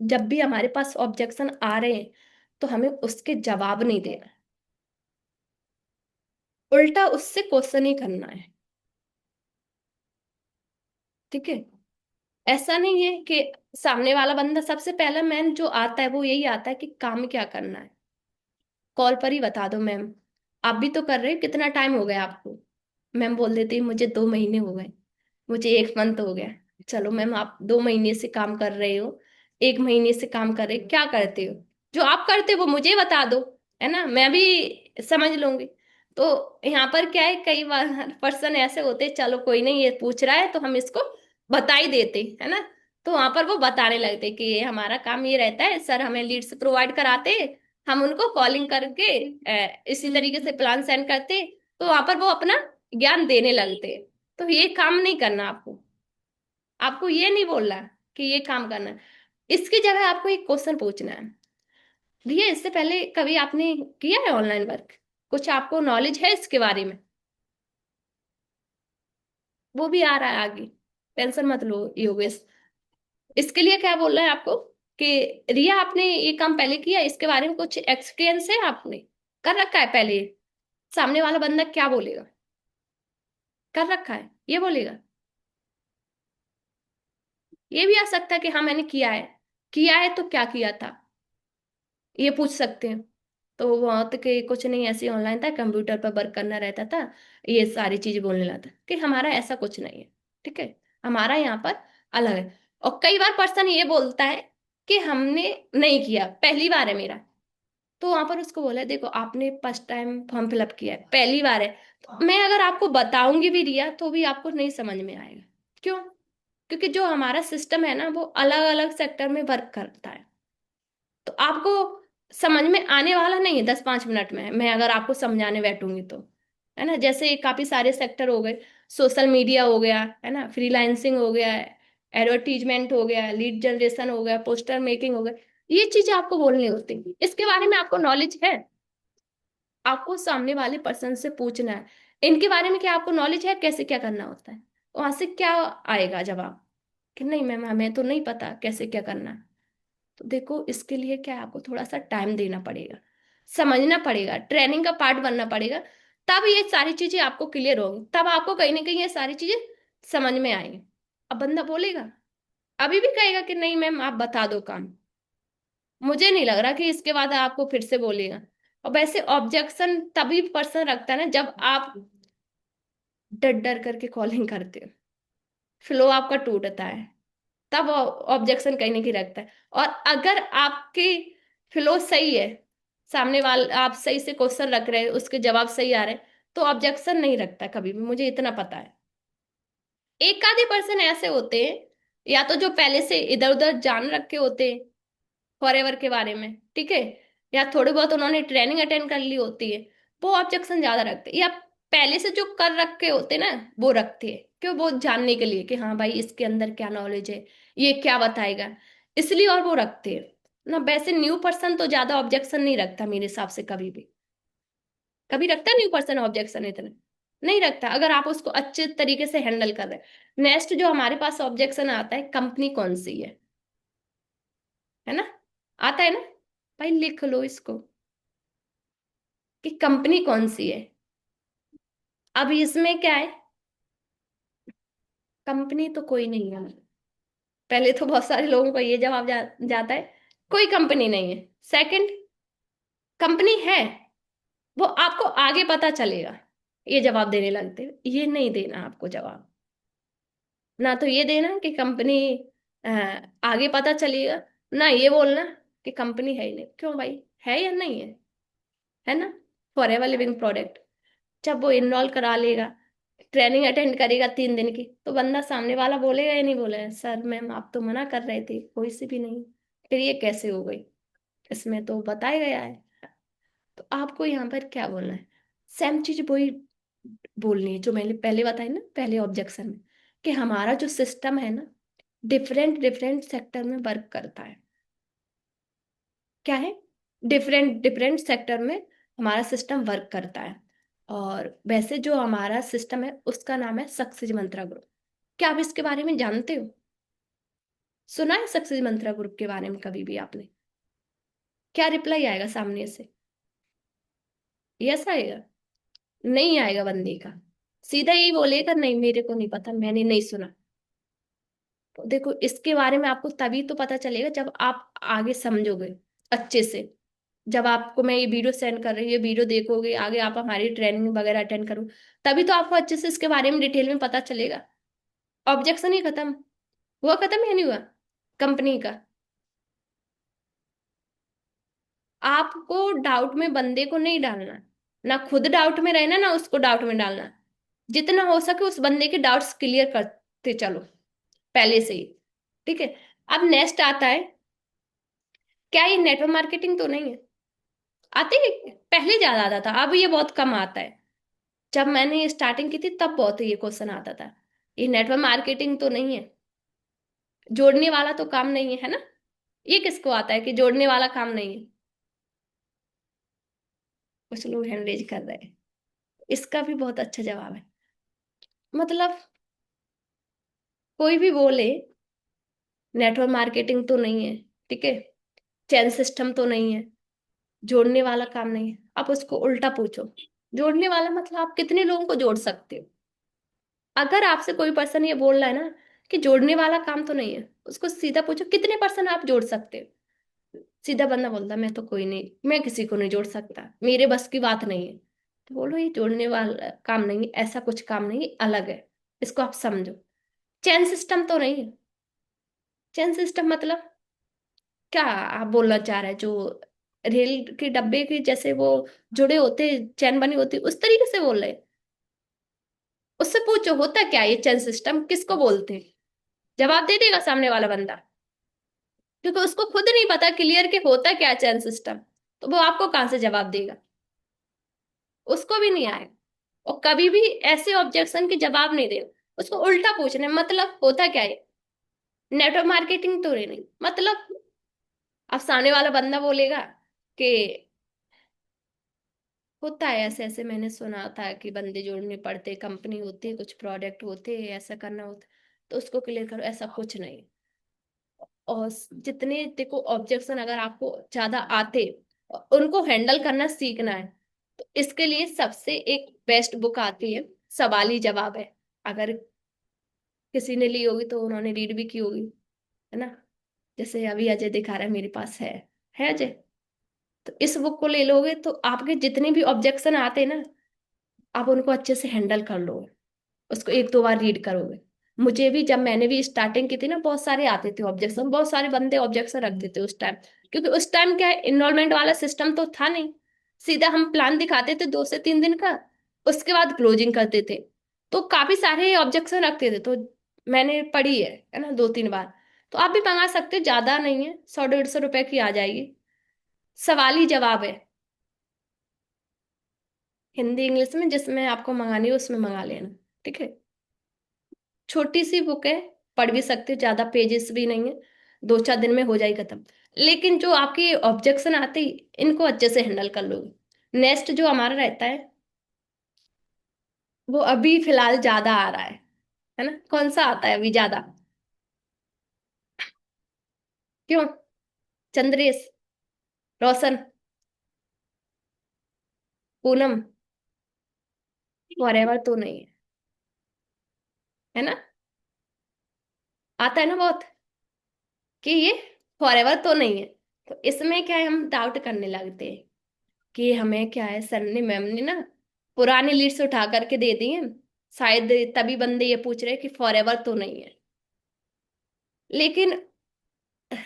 जब भी हमारे पास ऑब्जेक्शन आ रहे हैं तो हमें उसके जवाब नहीं देना, उल्टा उससे क्वेश्चन ही करना है। ठीक है। ऐसा नहीं है कि सामने वाला बंदा, सबसे पहला मैम जो आता है वो यही आता है कि काम क्या करना है, कॉल पर ही बता दो मैम, आप भी तो कर रहे हो, कितना टाइम हो गया आपको। मैम बोल देती है मुझे 2 महीने हो गए, मुझे 1 मंथ हो गया। चलो मैम, आप 2 महीने से काम कर रहे हो, 1 महीने से काम कर रहे हो, क्या करते हो, जो आप करते हो वो मुझे बता दो, है ना, मैं भी समझ लूंगी। तो यहाँ पर क्या है, कई बार पर्सन ऐसे होते हैं, चलो कोई नहीं, ये पूछ रहा है तो हम इसको बता ही देते, है ना। तो वहां पर वो बताने लगते कि ये हमारा काम ये रहता है सर, हमें लीड्स प्रोवाइड कराते, हम उनको कॉलिंग करके इसी तरीके से प्लान सेंड करते। तो वहां पर वो अपना ज्ञान देने लगते। तो ये काम नहीं करना आपको, आपको ये नहीं बोलना कि ये काम करना है। इसकी जगह आपको एक क्वेश्चन पूछना है, भैया इससे पहले कभी आपने किया है ऑनलाइन वर्क, कुछ आपको नॉलेज है इसके बारे में। वो भी आ रहा है आगे, टेंशन मत लो योगेश। इसके लिए क्या बोल रहा है आपको कि रिया आपने ये काम पहले किया, इसके बारे में कुछ एक्सपीरियंस है, आपने कर रखा है पहले। सामने वाला बंदा क्या बोलेगा, कर रखा है ये बोलेगा। ये भी आ सकता है कि हाँ मैंने किया है, किया है तो क्या किया था, ये पूछ सकते हैं। तो वो बहुत के कुछ नहीं, ऐसे ऑनलाइन था, कंप्यूटर पर वर्क करना रहता था, ये सारी चीज बोलने लगा था कि हमारा ऐसा कुछ नहीं है। ठीक है, हमारा यहाँ पर अलग है। और कई बार पर्सन ये बोलता है कि हमने नहीं किया, पहली बार है मेरा। तो वहां पर उसको बोला देखो आपने फर्स्ट टाइम फॉर्म फिलअप किया है, पहली बार है, तो मैं अगर आपको बताऊंगी भी रिया तो भी आपको नहीं समझ में आएगा। क्यों? क्योंकि जो हमारा सिस्टम है ना वो अलग अलग सेक्टर में वर्क करता है। तो आपको समझ में आने वाला नहीं है 10-5 मिनट में, मैं अगर आपको समझाने बैठूंगी तो, है ना। जैसे काफी सारे सेक्टर हो गए, सोशल मीडिया हो गया, है ना, फ्रीलांसिंग हो गया, एडवर्टीजमेंट हो गया, लीड जनरेशन हो गया, पोस्टर मेकिंग हो गया। ये चीजें आपको बोलनी होती है, इसके बारे में आपको नॉलेज है। आपको सामने वाले पर्सन से पूछना है इनके बारे में, क्या आपको नॉलेज है, कैसे क्या करना होता है। वहां से क्या आएगा जवाब कि नहीं मैम हमें तो नहीं पता कैसे क्या करना है। तो देखो इसके लिए क्या है, आपको थोड़ा सा टाइम देना पड़ेगा, समझना पड़ेगा, ट्रेनिंग का पार्ट बनना पड़ेगा। तब ये सारी चीजें आपको क्लियर होंगी, तब आपको कहीं ना कहीं ये सारी चीजें समझ में आएंगी। अब बंदा बोलेगा, अभी भी कहेगा कि नहीं मैम आप बता दो काम, मुझे नहीं लग रहा कि इसके बाद आपको फिर से बोलेगा। और वैसे ऑब्जेक्शन तभी पर्सन रखता है ना जब आप डर डर करके कॉलिंग करते हो, फ्लो आपका टूटता है, तब ऑब्जेक्शन कहीं ना कहीं रखता है। और अगर आपकी फ्लो सही है, सामने वाला आप सही से क्वेश्चन रख रहे हैं, उसके जवाब सही आ रहे हैं, तो ऑब्जेक्शन नहीं रखता कभी भी, मुझे इतना पता है। एक आधे पर्सन ऐसे होते हैं, या तो जो पहले से इधर उधर जान रखे होते हैं फॉरएवर के बारे में, ठीक है, या थोड़ी बहुत उन्होंने ट्रेनिंग अटेंड कर ली होती है, वो ऑब्जेक्शन ज्यादा रखते हैं। या पहले से जो कर रखे होते हैं ना वो रखते हैं, क्यों, वो जानने के लिए कि हाँ भाई इसके अंदर क्या नॉलेज है, ये क्या बताएगा, इसलिए और वो रखते हैं ना। वैसे न्यू पर्सन तो ज्यादा ऑब्जेक्शन नहीं रखता मेरे हिसाब से, कभी भी कभी रखता है न्यू पर्सन ऑब्जेक्शन इतना नहीं रखता, अगर आप उसको अच्छे तरीके से हैंडल कर रहे हैं। नेक्स्ट जो हमारे पास ऑब्जेक्शन आता है, कंपनी कौन सी है ना, आता है ना, भाई लिख लो इसको कि कंपनी कौन सी है। अब इसमें क्या है, कंपनी तो कोई नहीं है। पहले तो बहुत सारे लोगों को ये जवाब जाता है कोई कंपनी नहीं है। सेकंड, कंपनी है, वो आपको आगे पता चलेगा, ये जवाब देने लगते हैं। ये नहीं देना आपको जवाब, ना तो ये देना कि कंपनी आगे पता चलेगा, ना ये बोलना कि कंपनी है ही नहीं। क्यों भाई, है या नहीं है ना। फॉर एवर लिविंग प्रोडक्ट, जब वो इनरोल करा लेगा, ट्रेनिंग अटेंड करेगा 3 दिन की, तो बंदा सामने वाला बोलेगा या नहीं बोलेगा, सर मैम आप तो मना कर रहे थे कोई सी भी नहीं, फिर ये कैसे हो गई, इसमें तो बताया गया है। तो आपको यहाँ पर क्या बोलना है, सेम चीज वही बोलनी है जो मैंने पहले बताई ना, पहले ऑब्जेक्शन में, कि हमारा जो सिस्टम है ना डिफरेंट डिफरेंट सेक्टर में वर्क करता है। क्या है, डिफरेंट डिफरेंट सेक्टर में हमारा सिस्टम वर्क करता है। और वैसे जो हमारा सिस्टम है उसका नाम है सक्सेस मंत्रा ग्रुप। क्या आप इसके बारे में जानते हो? सुना है सक्सेस मंत्रा ग्रुप के बारे में कभी भी आपने? क्या रिप्लाई आएगा सामने से? यस आएगा? नहीं आएगा बंदे का। सीधा यही बोलेगा, नहीं मेरे को नहीं पता, मैंने नहीं सुना। तो देखो, इसके बारे में आपको तभी तो पता चलेगा जब आप आगे समझोगे अच्छे से। जब आपको मैं ये वीडियो सेंड कर रही हूँ, ये वीडियो देखोगे, आगे आप हमारी ट्रेनिंग वगैरह अटेंड करो, तभी तो आपको अच्छे से इसके बारे में डिटेल में पता चलेगा। ऑब्जेक्शन ही खत्म हुआ, खत्म या नहीं हुआ कंपनी का? आपको डाउट में बंदे को नहीं डालना, ना खुद डाउट में रहना, ना उसको डाउट में डालना। जितना हो सके उस बंदे के डाउट्स क्लियर करते चलो पहले से ही। ठीक है। अब नेक्स्ट आता है, क्या ये नेटवर्क मार्केटिंग तो नहीं है? आते ही पहले ज्यादा आता था, अब ये बहुत कम आता है। जब मैंने स्टार्टिंग की थी तब बहुत ये क्वेश्चन आता था। ये नेटवर्क मार्केटिंग तो नहीं है? जोड़ने वाला तो काम नहीं है ना? ये किसको आता है कि जोड़ने वाला काम नहीं है? कुछ लोग हैंड रेज कर रहे हैं। इसका भी बहुत अच्छा जवाब है। मतलब कोई भी बोले नेटवर्क मार्केटिंग तो नहीं है, ठीक है, चैन सिस्टम तो नहीं है, जोड़ने वाला काम नहीं है, आप उसको उल्टा पूछो। जोड़ने वाला मतलब आप कितने लोगों को जोड़ सकते हो? अगर आपसे कोई पर्सन ये बोल रहा है ना कि जोड़ने वाला काम तो नहीं है, उसको सीधा पूछो कितने पर्सन आप जोड़ सकते हो। सीधा बंदा बोलता मैं तो कोई नहीं, मैं किसी को नहीं जोड़ सकता, मेरे बस की बात नहीं है। तो बोलो ये जोड़ने वाला काम नहीं है, ऐसा कुछ काम नहीं है, अलग है, इसको आप समझो। चैन सिस्टम तो नहीं है। चैन सिस्टम मतलब क्या आप बोलना चाह रहे हैं? जो रेल के डब्बे के जैसे वो जुड़े होते, चैन बनी होती, उस तरीके से बोल रहे हैं? उससे पूछो होता क्या ये चैन सिस्टम, किसको बोलते हैं? जवाब दे देगा सामने वाला बंदा, क्योंकि उसको खुद नहीं पता क्लियर के होता क्या चैन सिस्टम। तो वो आपको कहाँ से जवाब देगा? उसको भी नहीं आएगा। और कभी भी ऐसे ऑब्जेक्शन के जवाब नहीं देना, उसको उल्टा पूछना है, मतलब होता क्या है? नेटवर्क मार्केटिंग तो नहीं, मतलब अब सामने वाला बंदा बोलेगा कि होता है ऐसे ऐसे, मैंने सुना था कि बंदे जोड़ने पड़ते, कंपनी होती है, कुछ प्रोडक्ट होते हैं, ऐसा करना होता है, तो उसको क्लियर करो, ऐसा कुछ नहीं। और जितने देखो ऑब्जेक्शन अगर आपको ज्यादा आते, उनको हैंडल करना सीखना है, तो इसके लिए सबसे एक बेस्ट बुक आती है, सवाल ही जवाब है। अगर किसी ने ली होगी तो उन्होंने रीड भी की होगी, है ना? जैसे अभी अजय दिखा रहा है मेरे पास है अजय। तो इस बुक को ले लोगे तो आपके जितने भी ऑब्जेक्शन आते हैं ना, आप उनको अच्छे से हैंडल कर लोगे। उसको एक दो बार रीड करोगे। मुझे भी, जब मैंने भी स्टार्टिंग की थी ना, बहुत सारे आते थे ऑब्जेक्शन, बहुत सारे बंदे ऑब्जेक्शन रखते थे उस टाइम। क्योंकि उस टाइम क्या है, इनरोलमेंट वाला सिस्टम तो था नहीं। सीधा हम प्लान दिखाते थे 2 से 3 दिन का, उसके बाद क्लोजिंग करते थे। तो काफी सारे ऑब्जेक्शन रखते थे। तो मैंने पढ़ी है ना 2 3 बार। तो आप भी मंगा सकते हो, ज्यादा नहीं है, 100 150 रुपए की आ जाएगी। सवाल ही जवाब है, हिंदी इंग्लिश में, जिसमें आपको मंगानी हो उसमें मंगा लेना। ठीक है। छोटी सी बुक है, पढ़ भी सकते हो, ज्यादा पेजेस भी नहीं है, 2 4 दिन में हो जाएगी खत्म। लेकिन जो आपके ऑब्जेक्शन आते हैं, इनको अच्छे से हैंडल कर लोगे। नेक्स्ट जो हमारा रहता है, वो अभी फिलहाल ज्यादा आ रहा है ना? कौन सा आता है अभी ज्यादा? क्यों? चंद्रेश, रोशन, पूनम, फॉरएवर तो नहीं है, है ना? आता है ना बहुत, कि ये फॉरएवर तो नहीं है। तो इसमें क्या है, हम डाउट करने लगते हैं कि हमें क्या है, सर ने मैम ने ना पुरानी लीड्स उठा करके दे दी है, शायद तभी बंदे ये पूछ रहे हैं कि फॉरएवर तो नहीं है। लेकिन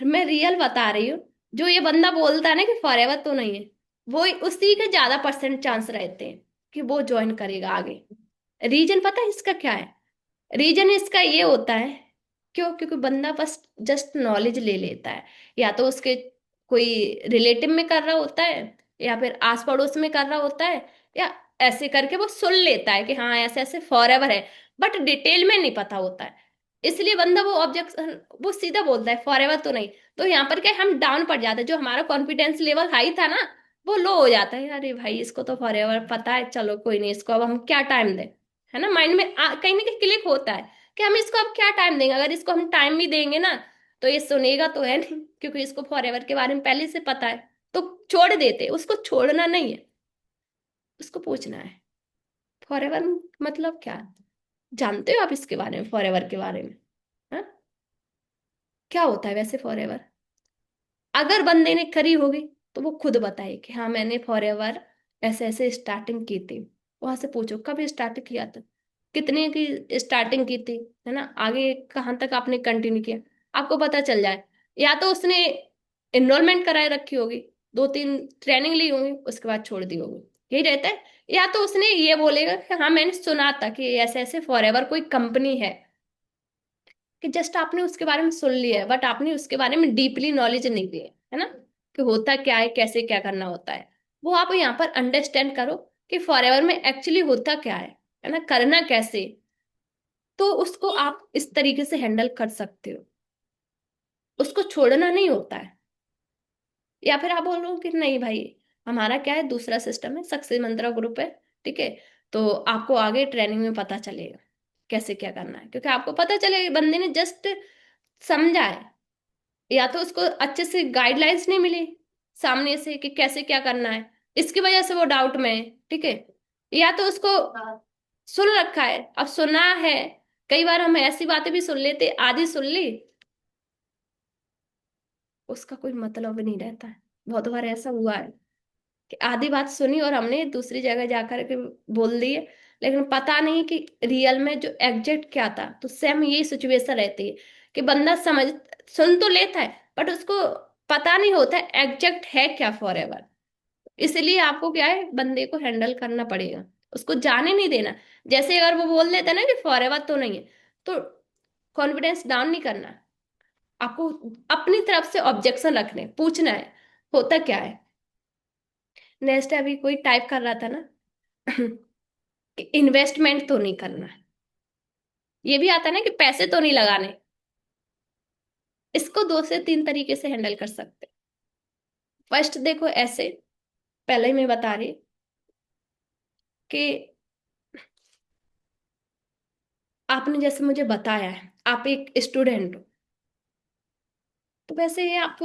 मैं रियल बता रही हूँ, जो ये बंदा बोलता है ना कि फॉरएवर तो नहीं है, वो उसी के ज्यादा परसेंट चांस रहते हैं कि वो ज्वाइन करेगा आगे। रीजन पता है इसका क्या है? रीजन इसका ये होता है, क्यों? क्योंकि बंदा बस जस्ट नॉलेज ले लेता है, या तो उसके कोई रिलेटिव में कर रहा होता है, या फिर आस पड़ोस में कर रहा होता है, या ऐसे करके वो सुन लेता है कि हाँ ऐसे ऐसे फॉरएवर है, बट डिटेल में नहीं पता होता है। इसलिए बंदा वो ऑब्जेक्शन वो सीधा बोलता है फॉरएवर तो नहीं। तो यहाँ पर क्या है, हम डाउन पड़ जाते हैं, जो हमारा कॉन्फिडेंस लेवल हाई था ना वो लो हो जाता है। अरे भाई इसको तो फॉरएवर पता है, चलो कोई नहीं, इसको अब हम क्या टाइम दें। है ना, माइंड में कहीं ना कहीं क्लिक होता है कि हम इसको अब क्या टाइम देंगे। अगर इसको हम टाइम भी देंगे ना तो ये सुनेगा तो है नहीं, क्योंकि इसको फॉरएवर के बारे में पहले से पता है। तो छोड़ देते, उसको छोड़ना नहीं है, उसको पूछना है फॉरएवर मतलब क्या। जानते हो आप इसके बारे में, फॉरएवर के बारे में? हाँ, क्या होता है वैसे फॉरएवर? अगर बंदे ने करी होगी तो वो खुद बताए कि हाँ मैंने फॉरएवर ऐसे ऐसे स्टार्टिंग की थी। वहां से पूछो कब स्टार्ट किया था, कितने की स्टार्टिंग की थी, है ना, आगे कहाँ तक आपने कंटिन्यू किया, आपको पता चल जाए। या तो उसने एनरोलमेंट कराए रखी होगी, 2-3 ट्रेनिंग ली होंगी, उसके बाद छोड़ दी होगी, यही रहता है। या तो उसने ये बोलेगा कि हाँ मैंने सुना था कि ऐसे ऐसे फॉरएवर कोई कंपनी है, कि जस्ट आपने उसके बारे में सुन लिया है बट आपने उसके बारे में डीपली नॉलेज नहीं ली है ना, कि होता क्या है, कैसे क्या करना होता है। वो आप यहाँ पर अंडरस्टैंड करो कि फॉरएवर में एक्चुअली होता क्या है ना, करना कैसे। तो उसको आप इस तरीके से हैंडल कर सकते हो, उसको छोड़ना नहीं होता है। या फिर आप बोलो कि नहीं भाई, हमारा क्या है, दूसरा सिस्टम है, सक्सेस मंत्रा ग्रुप है, ठीक है, तो आपको आगे ट्रेनिंग में पता चलेगा कैसे क्या करना है, क्योंकि आपको पता चलेगा बंदे ने जस्ट समझा है, या तो उसको अच्छे से गाइडलाइंस नहीं मिली सामने से कि कैसे क्या करना है, इसकी वजह से वो डाउट में है, ठीक है। या तो उसको सुन रखा है, अब सुना है, कई बार हम ऐसी बातें भी सुन लेते, आधी सुन ली, उसका कोई मतलब नहीं रहता है। बहुत बार ऐसा हुआ है कि आधी बात सुनी और हमने दूसरी जगह जाकर के बोल दी है, लेकिन पता नहीं कि रियल में जो एग्जैक्ट क्या था। तो सेम यही सिचुएशन रहती है कि बंदा समझ सुन तो लेता है बट उसको पता नहीं होता है एग्जैक्ट है क्या फॉरएवर। इसलिए आपको क्या है, बंदे को हैंडल करना पड़ेगा, उसको जाने नहीं देना। जैसे अगर वो बोल देता है ना कि फॉरएवर तो नहीं है, तो कॉन्फिडेंस डाउन नहीं करना, आपको अपनी तरफ से ऑब्जेक्शन रखने, पूछना है होता क्या है। नेक्स्ट अभी कोई टाइप कर रहा था ना कि इन्वेस्टमेंट तो नहीं करना है, ये भी आता है ना कि पैसे तो नहीं लगाने। इसको 2 से 3 तरीके से हैंडल कर सकते हैं। फर्स्ट देखो ऐसे, पहले ही मैं बता रही कि आपने जैसे मुझे बताया है आप एक स्टूडेंट हो, तो वैसे ही आप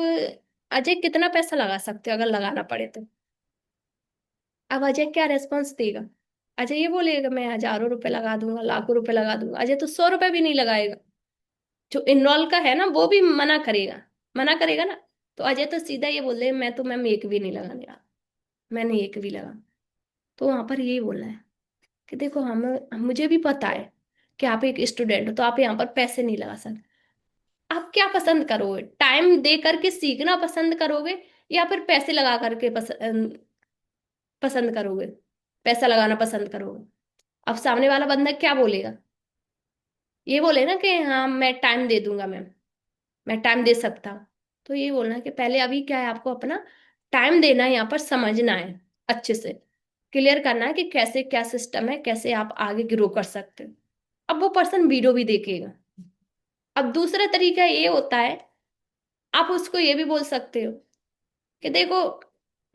अजय कितना पैसा लगा सकते हो अगर लगाना पड़े तो? अब अजय क्या रेस्पॉन्स देगा? अजय ये बोलेगा मैं हजारों रुपए लगा दूंगा, लाखों रुपए लगा दूंगा? अजय तो 100 रुपए भी नहीं लगाएगा। जो इनरोल का है ना वो भी मना करेगा, मना करेगा ना। तो अजय तो सीधा ये बोल दे मैं तो मैम एक भी नहीं लगाने वाला, मैंने एक भी लगा। तो वहां पर यही बोलना है कि देखो मुझे भी पता है कि आप एक स्टूडेंट हो, तो आप यहाँ पर पैसे नहीं लगा सकते। आप क्या पसंद करोगे, टाइम दे करके सीखना पसंद करोगे या फिर पैसे लगा करके पसंद करोगे, पैसा लगाना पसंद करोगे? अब सामने वाला बंदा क्या बोलेगा, ये बोले ना कि हाँ मैं टाइम दे दूंगा मैम, मैं टाइम दे सकता हूँ। तो ये बोलना है कि पहले अभी क्या है, आपको अपना टाइम देना है, यहाँ पर समझना है, अच्छे से क्लियर करना है कि कैसे क्या सिस्टम है, कैसे आप आगे ग्रो कर सकते हो। अब वो पर्सन वीडियो भी देखेगा। अब दूसरा तरीका ये होता है, आप उसको ये भी बोल सकते हो कि देखो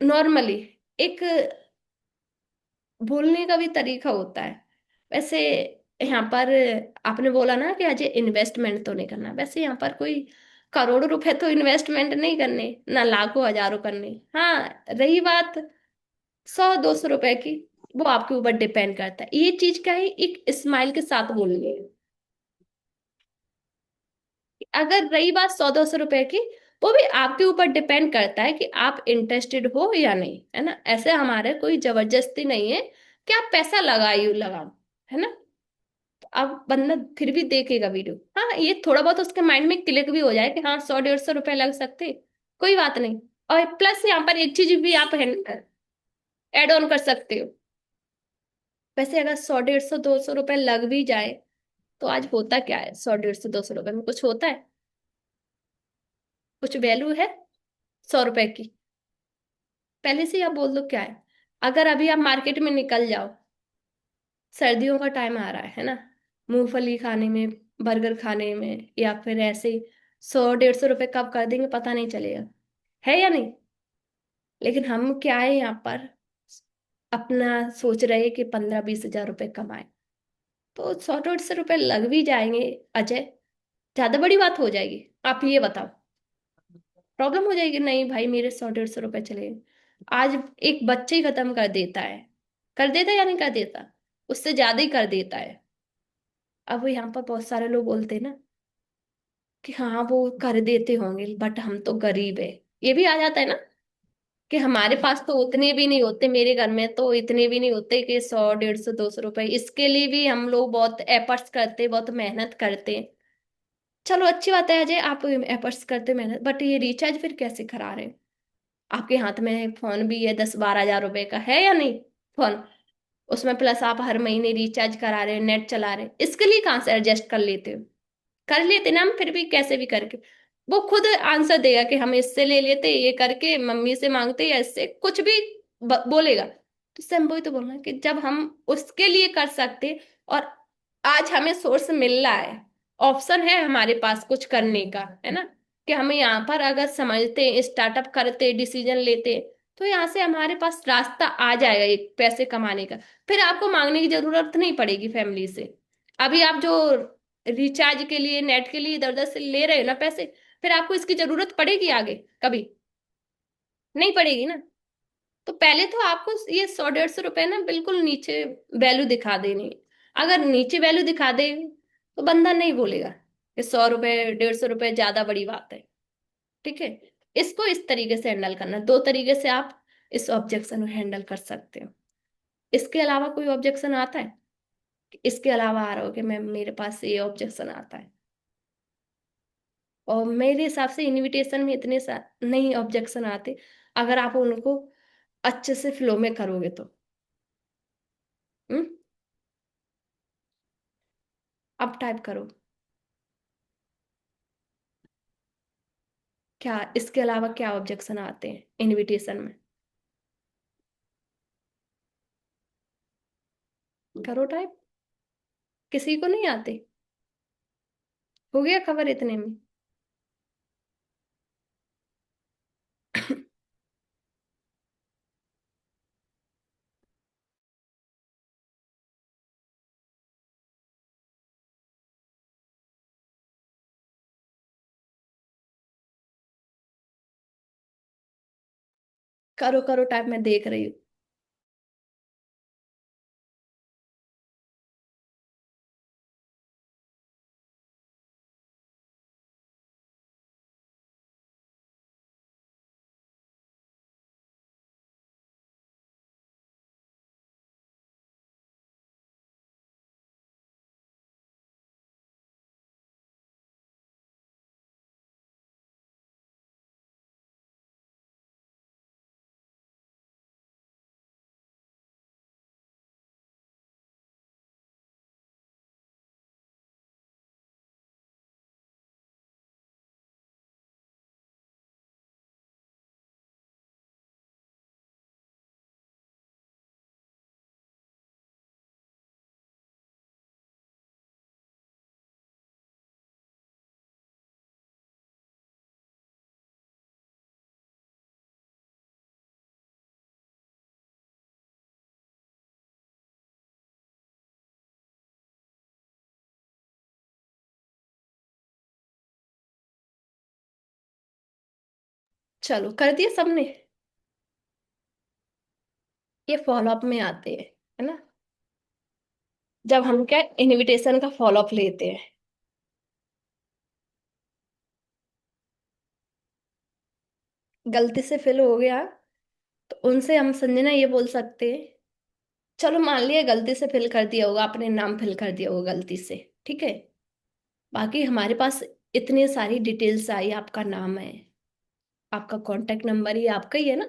नॉर्मली एक बोलने का भी तरीका होता है। वैसे यहाँ पर आपने बोला ना कि अजय इन्वेस्टमेंट तो नहीं करना, वैसे यहाँ पर कोई करोड़ों रुपए तो इन्वेस्टमेंट नहीं करने, ना लाखों हजारों करने। हाँ रही बात 100-200 रुपए की, वो आपके ऊपर डिपेंड करता है। ये चीज क्या है, एक स्माइल के साथ बोलनी है। अगर रही बात 100-200 रुपए की, वो भी आपके ऊपर डिपेंड करता है कि आप इंटरेस्टेड हो या नहीं, है ना। ऐसे हमारे कोई जबरदस्ती नहीं है कि आप पैसा लगाइए लगाओ, है ना। अब बंदा फिर भी देखेगा वीडियो, हाँ ये थोड़ा बहुत उसके माइंड में क्लिक भी हो जाए कि हाँ 100-150 रुपए लग सकते, कोई बात नहीं। और प्लस यहाँ पर एक चीज भी आप ऐड ऑन कर सकते हो। वैसे अगर 100, 150, 200 रुपए लग भी जाए तो आज होता क्या है, 100, 150, 200 रुपए में कुछ होता है? कुछ वैल्यू है 100 रुपए की? पहले से ही आप बोल दो क्या है। अगर अभी आप मार्केट में निकल जाओ, सर्दियों का टाइम आ रहा है ना, मूंगफली खाने में बर्गर खाने में, या फिर ऐसे ही 100 150 रुपए कब कर देंगे पता नहीं चलेगा, है या नहीं। लेकिन हम क्या है यहाँ पर, अपना सोच रहे हैं कि 15 20 हजार रुपए कमाए, तो 100 150 रुपए लग भी जाएंगे अजय, ज्यादा बड़ी बात हो जाएगी? आप ये बताओ, प्रॉब्लम हो जाएगी? नहीं भाई, मेरे 100 150 रुपए चले गए। आज एक बच्चे ही खत्म कर देता है, कर देता है या नहीं कर देता, उससे ज्यादा ही कर देता है। अब यहाँ पर बहुत सारे लोग बोलते हैं ना कि हाँ वो कर देते होंगे बट हम तो गरीब है, ये भी आ जाता है ना, कि हमारे पास तो उतने भी नहीं होते, मेरे घर में तो इतने भी नहीं होते कि 100 150 200 रुपए, इसके लिए भी हम लोग बहुत एफर्ट्स करते, बहुत मेहनत करते। चलो अच्छी बात है अजय, आप एफर्ट्स करते मेहनत, बट ये रिचार्ज फिर कैसे करा रहे हैं? आपके हाथ में फोन भी है 10 12 हजार रुपए का, है या नहीं फोन, उसमें प्लस आप हर महीने रिचार्ज करा रहे हो, नेट चला रहे हो, इसके लिए कहाँ से एडजस्ट कर लेते हो? कर लेते ना हम, फिर भी कैसे भी करके वो खुद आंसर देगा कि हम इससे ले लेते, ये करके मम्मी से मांगते, या इससे कुछ भी बोलेगा। तो इससे वही तो बोल रहे हैं कि जब हम उसके लिए कर सकते, और आज हमें सोर्स मिल रहा है, ऑप्शन है हमारे पास कुछ करने का, है ना, कि हमें यहाँ पर अगर समझते, स्टार्टअप करते, डिसीजन लेते, तो यहाँ से हमारे पास रास्ता आ जाएगा एक पैसे कमाने का। फिर आपको मांगने की जरूरत नहीं पड़ेगी फैमिली से। अभी आप जो रिचार्ज के लिए, नेट के लिए इधर उधर से ले रहे हो ना पैसे, फिर आपको इसकी जरूरत पड़ेगी आगे कभी? नहीं पड़ेगी ना। तो पहले तो आपको ये 100 150 रुपए ना बिल्कुल नीचे वैल्यू दिखा देनी। अगर नीचे वैल्यू दिखा दे तो बंदा नहीं बोलेगा कि 100 रुपए 150 रुपए ज्यादा बड़ी बात है। ठीक है, इसको इस तरीके से हैंडल करना, दो तरीके से आप इस ऑब्जेक्शन को हैंडल कर सकते हो। इसके अलावा कोई ऑब्जेक्शन आता है? इसके अलावा आ रहा हो कि मैं, मेरे पास ये ऑब्जेक्शन आता है, और मेरे हिसाब से इनविटेशन में इतने नहीं ऑब्जेक्शन आते, अगर आप उनको अच्छे से फ्लो में करोगे तो। हम्म। अब टाइप करो, क्या इसके अलावा क्या ऑब्जेक्शन आते हैं इनविटेशन में? करो टाइप, किसी को नहीं आते? हो गया खबर इतने में? करो करो टाइप, मैं देख रही हूँ। चलो कर दिया सबने। ये फॉलो अप में आते हैं, है ना, जब हम क्या इनविटेशन का फॉलो अप लेते हैं। गलती से फिल हो गया तो उनसे हम संजना ये बोल सकते हैं, चलो मान लिया गलती से फिल कर दिया होगा, अपने नाम फिल कर दिया होगा गलती से, ठीक है, बाकी हमारे पास इतनी सारी डिटेल्स आई, आपका नाम है, आपका कॉन्टेक्ट नंबर ही आपका ही है ना,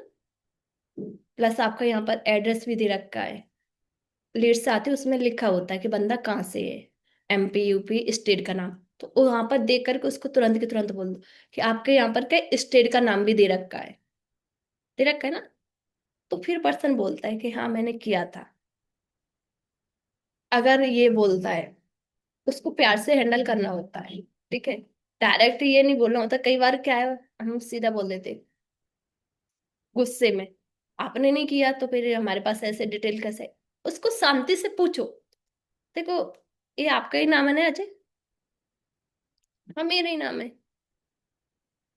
प्लस आपका यहाँ पर एड्रेस भी दे रखा है, लीड्स आती है उसमें लिखा होता है कि बंदा कहाँ से है, MP UP स्टेट का नाम। तो वहां पर देख करके उसको तुरंत के तुरंत बोल दो कि आपके यहाँ पर क्या स्टेट का नाम भी दे रखा है, दे रखा है ना। तो फिर पर्सन बोलता है कि हाँ मैंने किया था। अगर ये बोलता है उसको प्यार से हैंडल करना होता है। ठीक है, डायरेक्ट ये नहीं बोलना होता। कई बार क्या है, हम सीधा बोल देते गुस्से में, आपने नहीं किया तो फिर हमारे पास ऐसे डिटेल कैसे। उसको शांति से पूछो, देखो ये आपका ही नाम है ना अजय? हाँ मेरा ही नाम है,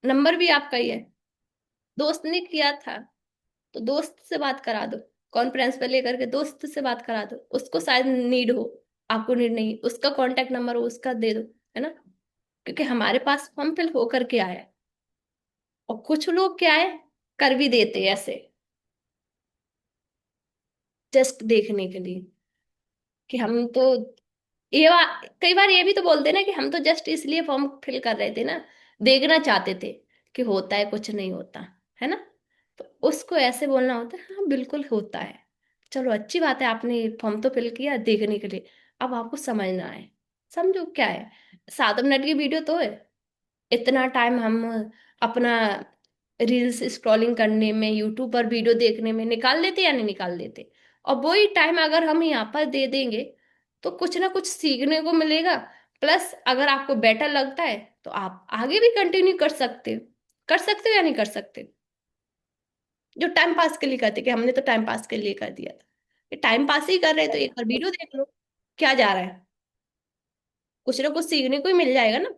नंबर भी आपका ही है, दोस्त ने किया था तो दोस्त से बात करा दो, कॉन्फ्रेंस पे लेकर के दोस्त से बात करा दो। उसको शायद नीड हो, आपको नीड नहीं, उसका कांटेक्ट नंबर हो उसका दे दो, है ना? क्योंकि हमारे पास फॉर्म फिल होकर के आया है। और कुछ लोग क्या है, कर भी देते हैं ऐसे, जस्ट देखने के लिए कि हम तो कई बार ये भी तो बोलते ना कि हम तो जस्ट इसलिए फॉर्म फिल कर रहे थे ना, देखना चाहते थे कि होता है कुछ नहीं होता, है ना? तो उसको ऐसे बोलना होता है, हाँ बिल्कुल होता है, चलो अच्छी बात है, आपने फॉर्म तो फिल किया देखने के लिए, अब आपको समझना है। समझो क्या है, 7 मिनट की वीडियो तो है, इतना टाइम हम अपना रील्स स्क्रॉलिंग करने में, यूट्यूब पर वीडियो देखने में निकाल देते या नहीं निकाल देते? और वही टाइम अगर हम यहाँ पर दे देंगे तो कुछ ना कुछ सीखने को मिलेगा। प्लस अगर आपको बेटर लगता है तो आप आगे भी कंटिन्यू कर सकते हो। कर सकते हो या नहीं कर सकते? जो टाइम पास के लिए करते कि हमने तो टाइम पास के लिए कर दिया था, ये टाइम पास ही कर रहे हैं तो एक बार वीडियो देख लो, क्या जा रहा है? कुछ ना कुछ सीखने को ही मिल जाएगा ना।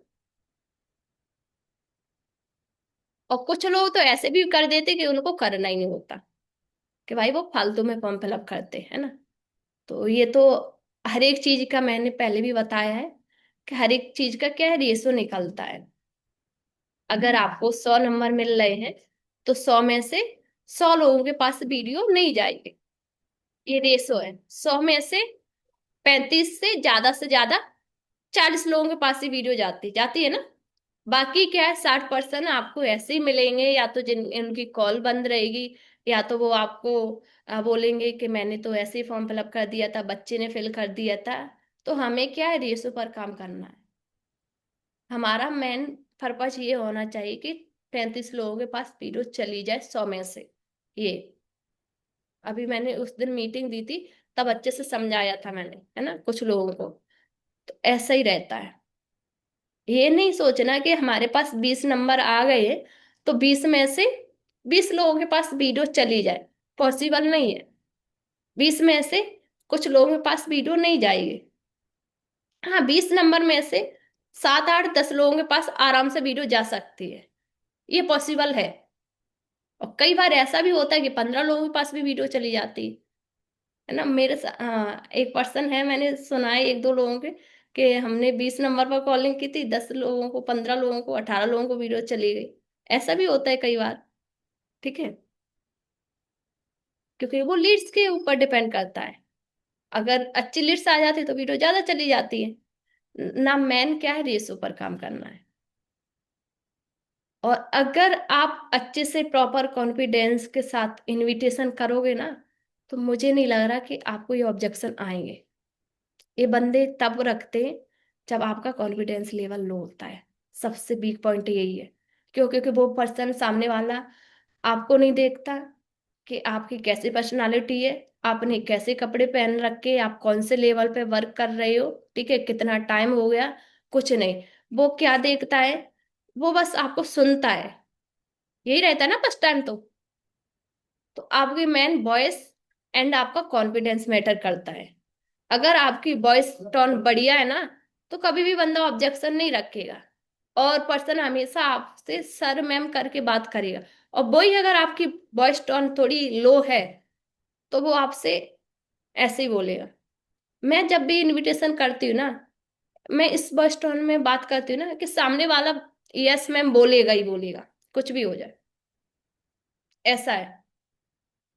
और कुछ लोग तो ऐसे भी कर देते कि उनको करना ही नहीं होता, कि भाई वो फालतू में फॉर्म फिलअप करते हैं ना। तो ये तो हर एक चीज का मैंने पहले भी बताया है कि हर एक चीज का क्या है, रेशो निकलता है। अगर आपको 100 नंबर मिल रहे हैं तो 100 में से 100 लोगों के पास वीडियो नहीं जाएगी, ये रेशो है। 100 में से 35 से ज्यादा 40 लोगों के पास ही वीडियो जाती जाती है ना। बाकी क्या है, 60% आपको ऐसे ही मिलेंगे, या तो जिन इनकी कॉल बंद रहेगी, या तो वो आपको बोलेंगे कि मैंने तो ऐसे ही फॉर्म फिलअप कर दिया था, बच्चे ने फिल कर दिया था। तो हमें क्या है, रेशो पर काम करना है। हमारा मेन पर्पज ये होना चाहिए कि 35 लोगों के पास वीडियो चली जाए 100 में से। ये अभी मैंने उस दिन मीटिंग दी थी, तब अच्छे से समझाया था मैंने, है ना, कुछ लोगों को। तो ऐसा ही रहता है। ये नहीं सोचना कि हमारे पास 20 नंबर आ गए हैं तो 20 में से 20 लोगों के पास वीडियो चली जाए, पॉसिबल नहीं है। 20 में से कुछ लोगों के पास वीडियो नहीं जाएगी। हाँ, 20 नंबर में से 7 8 10 लोगों के पास आराम से वीडियो जा सकती है, ये पॉसिबल है। और कई बार ऐसा भी होता है कि 15 लोगों के पास भी वीडियो चली जाती है ना। हाँ, एक पर्सन है, मैंने सुना है 1 2 लोगों के, कि हमने 20 नंबर पर कॉलिंग की थी, 10 लोगों को, 15 लोगों को, 18 लोगों को वीडियो चली गई। ऐसा भी होता है कई बार। ठीक है, क्योंकि वो लीड्स के ऊपर डिपेंड करता है। अगर अच्छी लीड्स आ जाती है तो वीडियो ज्यादा चली जाती है। ना, मैन क्या है, रेसो पर काम करना है। और अगर आप अच्छे से प्रॉपर कॉन्फिडेंस के साथ इनविटेशन करोगे ना, तो मुझे नहीं लग रहा कि आपको ये ऑब्जेक्शन आएंगे। ये बंदे तब रखते हैं जब आपका कॉन्फिडेंस लेवल लो होता है। सबसे वीक पॉइंट यही है। क्यों? क्योंकि वो पर्सन सामने वाला आपको नहीं देखता कि आपकी कैसी पर्सनालिटी है, आपने कैसे कपड़े पहन रखे, आप कौन से लेवल पे वर्क कर रहे हो, ठीक है, कितना टाइम हो गया, कुछ नहीं। वो क्या देखता है, वो बस आपको सुनता है। यही रहता है ना फर्स्ट टाइम तो आपकी मेन वॉइस एंड आपका कॉन्फिडेंस मैटर करता है। अगर आपकी वॉइस टोन बढ़िया है ना, तो कभी भी बंदा ऑब्जेक्शन नहीं रखेगा, और पर्सन हमेशा आपसे सर मैम करके बात करेगा। और वही अगर आपकी वॉइस टोन थोड़ी लो है तो वो आपसे ऐसे ही बोलेगा। मैं जब भी इनविटेशन करती हूँ ना, मैं इस वॉइस टोन में बात करती हूँ ना कि सामने वाला यस मैम बोलेगा ही बोलेगा, कुछ भी हो जाए। ऐसा है।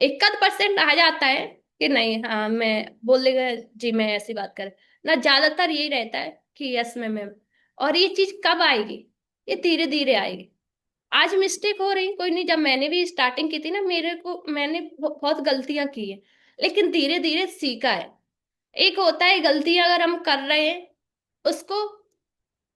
1% आ जाता है कि नहीं, हाँ मैं बोल देगा, जी मैं ऐसी बात कर, ना ज्यादातर यही रहता है कि यस मैम। और ये चीज कब आएगी? ये धीरे धीरे आएगी। आज मिस्टेक हो रही कोई नहीं, जब मैंने भी स्टार्टिंग की थी ना, मेरे को मैंने बहुत गलतियां की है, लेकिन धीरे धीरे सीखा है। एक होता है गलतियां अगर हम कर रहे हैं उसको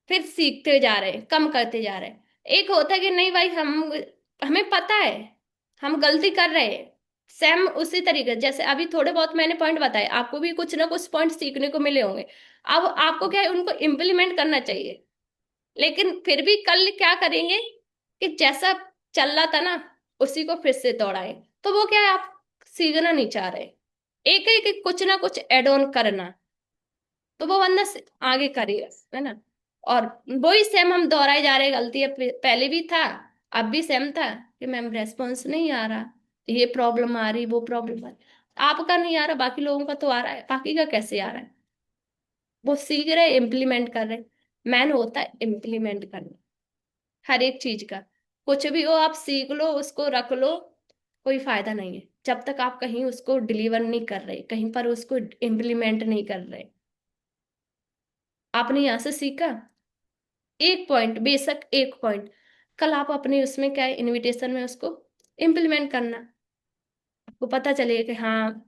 फिर सीखते जा रहे हैं, कम करते जा रहे हैं। एक होता है कि नहीं भाई, हम हमें पता है हम गलती कर रहे हैं, सेम उसी तरीके जैसे अभी थोड़े बहुत मैंने पॉइंट बताए, आपको भी कुछ ना कुछ पॉइंट सीखने को मिले होंगे। अब आपको क्या है, उनको इम्प्लीमेंट करना चाहिए। लेकिन फिर भी कल क्या करेंगे कि जैसा चल रहा था ना, उसी को फिर से दोहराए। तो वो क्या है, आप सीखना नहीं चाह रहे, एक एक कुछ ना कुछ एड ऑन करना, तो वो बंदा आगे करेगा, है ना। और वही सेम हम दोहराए जा रहे हैं, गलती अब पहले भी था, अब भी सेम था कि मैम रेस्पॉन्स नहीं आ रहा, ये प्रॉब्लम आ रही, वो प्रॉब्लम आ रही। आपका नहीं आ रहा, बाकी लोगों का तो आ रहा है, बाकी का कैसे आ रहा है? वो सीख रहे, इम्प्लीमेंट कर रहे। मैन होता है इम्प्लीमेंट करना हर एक चीज का। कुछ भी हो आप सीख लो, उसको रख लो, कोई फायदा नहीं है जब तक आप कहीं उसको डिलीवर नहीं कर रहे, कहीं पर उसको इम्प्लीमेंट नहीं कर रहे। आपने यहाँ से सीखा एक पॉइंट, बेशक एक पॉइंट, कल आप अपने उसमें क्या है, इनविटेशन में उसको इम्प्लीमेंट करना। आपको पता चलेगा कि हाँ,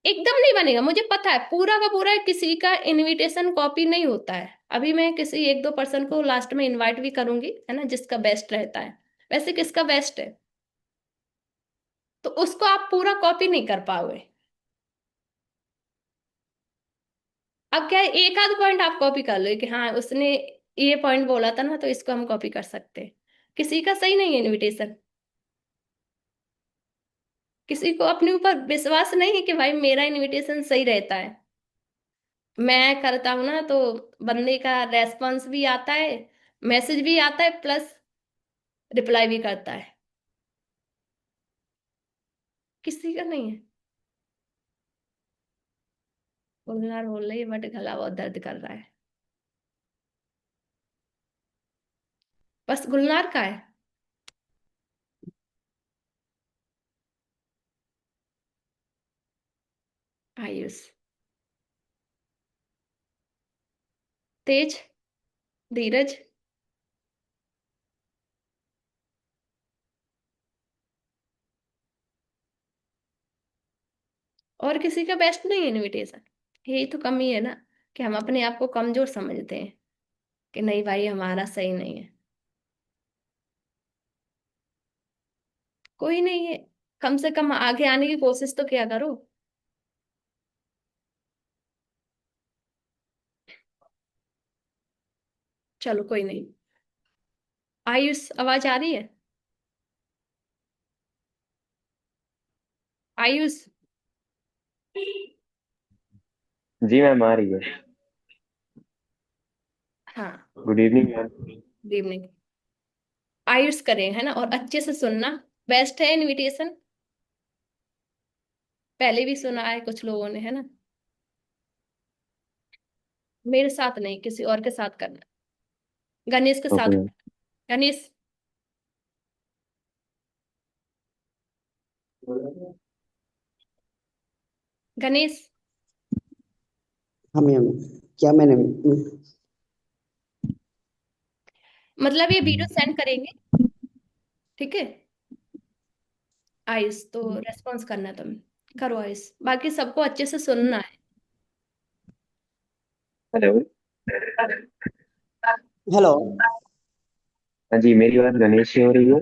एकदम नहीं बनेगा, मुझे पता है पूरा का पूरा किसी का इनविटेशन कॉपी नहीं होता है। अभी मैं किसी एक दो पर्सन को लास्ट में इनवाइट भी करूंगी, है ना, जिसका बेस्ट रहता है। वैसे किसका बेस्ट है, तो उसको आप पूरा कॉपी नहीं कर पाओगे। अब क्या है, एक आध पॉइंट आप कॉपी कर लो कि हाँ उसने ये पॉइंट बोला था ना, तो इसको हम कॉपी कर सकते हैं। किसी का सही नहीं है इनविटेशन, किसी को अपने ऊपर विश्वास नहीं है कि भाई मेरा इनविटेशन सही रहता है। मैं करता हूं ना, तो बंदे का रेस्पॉन्स भी आता है, मैसेज भी आता है, प्लस रिप्लाई भी करता है। किसी का नहीं है। गुलनार बोल रही है बट गला बहुत दर्द कर रहा है। बस गुलनार का है। आयुष, तेज, धीरज। और किसी का बेस्ट नहीं है इनविटेशन। यही तो कमी है ना, कि हम अपने आप को कमजोर समझते हैं कि नहीं भाई हमारा सही नहीं है। कोई नहीं है, कम से कम आगे आने की कोशिश तो क्या करो। चलो कोई नहीं। आयुष, आवाज आ रही है? आयुष। जी मैम आ रही है। हाँ। Good evening ma'am. Good evening. Ayush करें, है ना, और अच्छे से सुनना। बेस्ट है इनविटेशन, पहले भी सुना है कुछ लोगों ने, है ना। मेरे साथ नहीं, किसी और के साथ करना। गणेश के ओके साथ। मैम। गणेश। गणेश। हाँ मैम। क्या मैंने मतलब ये वीडियो सेंड करेंगे, ठीक है। आयुष तो रेस्पॉन्स करना है, तुम करो आयुष, बाकी सबको अच्छे से सुनना है। हेलो। हेलो। हाँ जी, मेरी बात गणेश से हो रही है।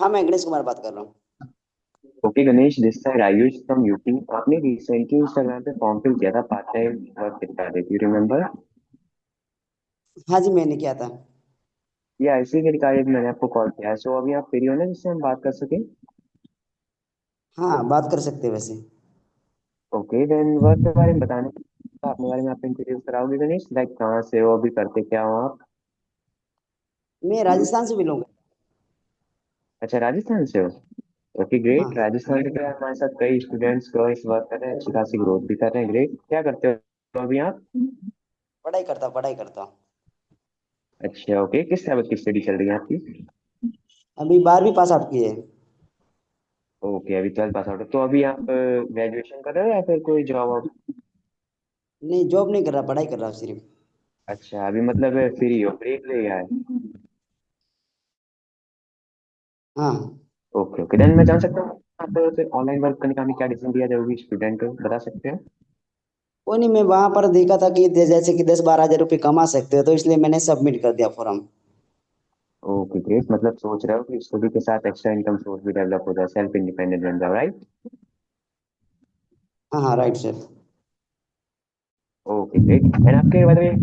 हाँ, मैं गणेश कुमार बात कर रहा हूँ। Okay Ganesh, this side Ayush from UP. आपने रिसेंटली इंस्टाग्राम पे फॉर्म फिल किया था पार्ट टाइम वर्क दिखा देती, रिमेम्बर? हाँ जी, मैंने किया था। या इसी के रिगार्डिंग मैंने आपको कॉल किया है। सो अभी आप फ्री हो ना, जिससे हम बात कर सकें? हाँ, बात कर सकते हैं वैसे। ओके देन, वर्क के बारे में बताने, अपने बारे में आप इंट्रोड्यूस कराओगे गणेश, लाइक कहाँ से हो, अभी करते क्या हो आप? मैं राजस्थान से बिलोंग। अच्छा, राजस्थान से हो। Okay great. हाँ, राजस्थान के हमारे साथ कई स्टूडेंट्स गर्ल्स वर्क कर रहे हैं, अच्छी खासी ग्रोथ भी कर रहे हैं। ग्रेट। क्या करते हो अभी आप? पढ़ाई करता हूँ। अच्छा ओके, किस लेवल की स्टडी चल रही है आपकी? अभी 12वीं पास आउट की है। ओके, अभी 12 पास आउट है, तो अभी आप ग्रेजुएशन कर रहे हो या फिर कोई जॉब? नहीं, जॉब नहीं कर रहा, पढ़ाई कर रहा हूँ सिर्फ। अच्छा, अभी मतलब फ्री हो, ब्रेक ले गया है। हाँ। ओके ओके, देन मैं जान सकता हूँ आप फिर ऑनलाइन वर्क करने का हमें क्या डिसीजन दिया जरूरी स्टूडेंट को बता सकते हैं? वो नहीं, मैं वहां पर देखा था कि जैसे कि 10-12 हजार रुपये कमा सकते हो, तो इसलिए मैंने सबमिट कर दिया फॉर्म। ओके ग्रेट, मतलब सोच रहे हो कि स्टडी के साथ एक्स्ट्रा इनकम सोर्स भी डेवलप हो जाए, सेल्फ इंडिपेंडेंट बन जाओ, राइट? हाँ हाँ right sir. Okay great. And आपके बारे में,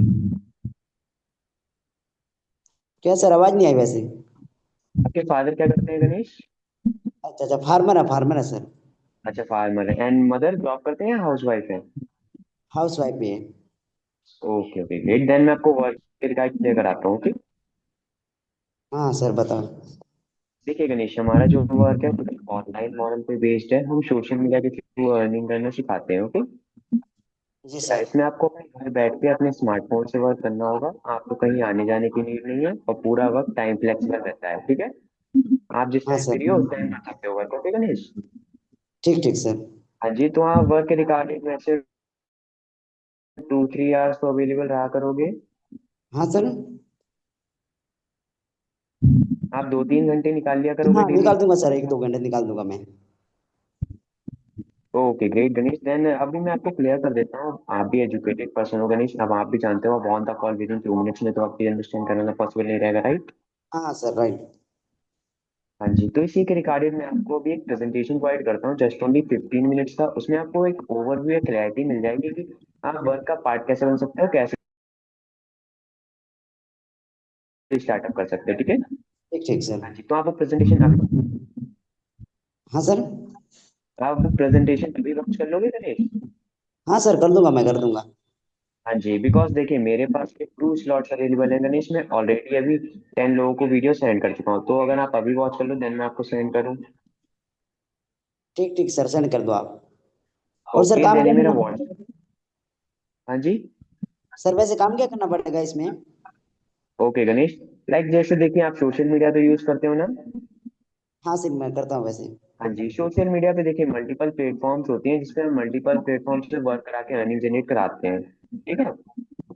क्या सर, आवाज नहीं आई वैसे। आपके फादर क्या करते हैं गणेश? अच्छा अच्छा, फार्मर है सर। अच्छा, फार्मर है। एंड मदर जॉब करते हैं या हाउस वाइफ है? हाउस वाइफ भी है। ओके ओके ग्रेट, देन मैं आपको वर्क के गाइड क्लियर कराता हूँ, ओके? हाँ सर बताओ। देखिए गणेश, हमारा जो वर्क है ऑनलाइन मॉडल पे बेस्ड है। हम सोशल मीडिया के थ्रू अर्निंग करना सिखाते हैं, ओके? जी सर। इसमें आपको अपने घर बैठ के अपने स्मार्टफोन से वर्क करना होगा। आपको कहीं आने जाने की नीड नहीं है, और पूरा वर्क टाइम फ्लेक्सिबल रहता है, ठीक है? आप जिस हाँ टाइम सर। फ्री हो उस टाइम कर सकते हो वर्क, ओके गणेश? ठीक ठीक सर। हाँ जी, तो आप वर्क के रिगार्डिंग वैसे 2-3 आवर्स तो अवेलेबल रहा करोगे? हाँ सर। आप 2-3 घंटे निकाल लिया करोगे हाँ डेली? निकाल दूंगा सर, 1-2 घंटे निकाल दूंगा मैं। ओके ग्रेट गणेश, देन अभी मैं आपको क्लियर कर देता हूँ। आप भी एजुकेटेड पर्सन हो गणेश, अब आप भी जानते हो, अब on the call with in 2 minutes में तो आपकी अंडरस्टैंड करना पॉसिबल नहीं रहेगा, राइट? हाँ सर राइट। हाँ जी, तो इसी के रिगार्डिंग मैं आपको अभी एक प्रेजेंटेशन प्रोवाइड करता हूँ, जस्ट ओनली 15 मिनट्स का। उसमें आपको एक ओवरव्यू या क्लैरिटी मिल जाएगी कि आप वर्क का पार्ट कैसे बन सकते हो, कैसे स्टार्टअप कर सकते हो, ठीक है? ठीक ठीक सर। हाँ जी, तो आप प्रेजेंटेशन हाँ सर। आप प्रेजेंटेशन अभी लॉन्च कर लोगे गणेश? हाँ सर कर दूंगा, मैं कर दूंगा। हाँ जी, बिकॉज देखिए मेरे पास 2 स्लॉट्स अवेलेबल है गणेश, मैं ऑलरेडी अभी 10 लोगों को वीडियो सेंड कर चुका हूँ। तो अगर आप अभी वॉच कर लो देन मैं आपको सेंड करूँ। ठीक ठीक सर, सेंड कर दो आप। और सर ओके, काम देन क्या ये मेरा करना पड़ेगा? व्हाट्सएप। हाँ जी। सर वैसे काम क्या करना पड़ेगा इसमें? ओके गणेश, लाइक जैसे देखिए आप सोशल मीडिया तो यूज करते हो ना? हाँ सर मैं करता हूँ वैसे। हाँ जी, सोशल मीडिया पे देखिए मल्टीपल प्लेटफॉर्म्स होती हैं जिसपे हम मल्टीपल प्लेटफॉर्म से वर्क करा के अर्निंग जनरेट कराते हैं, ठीक है?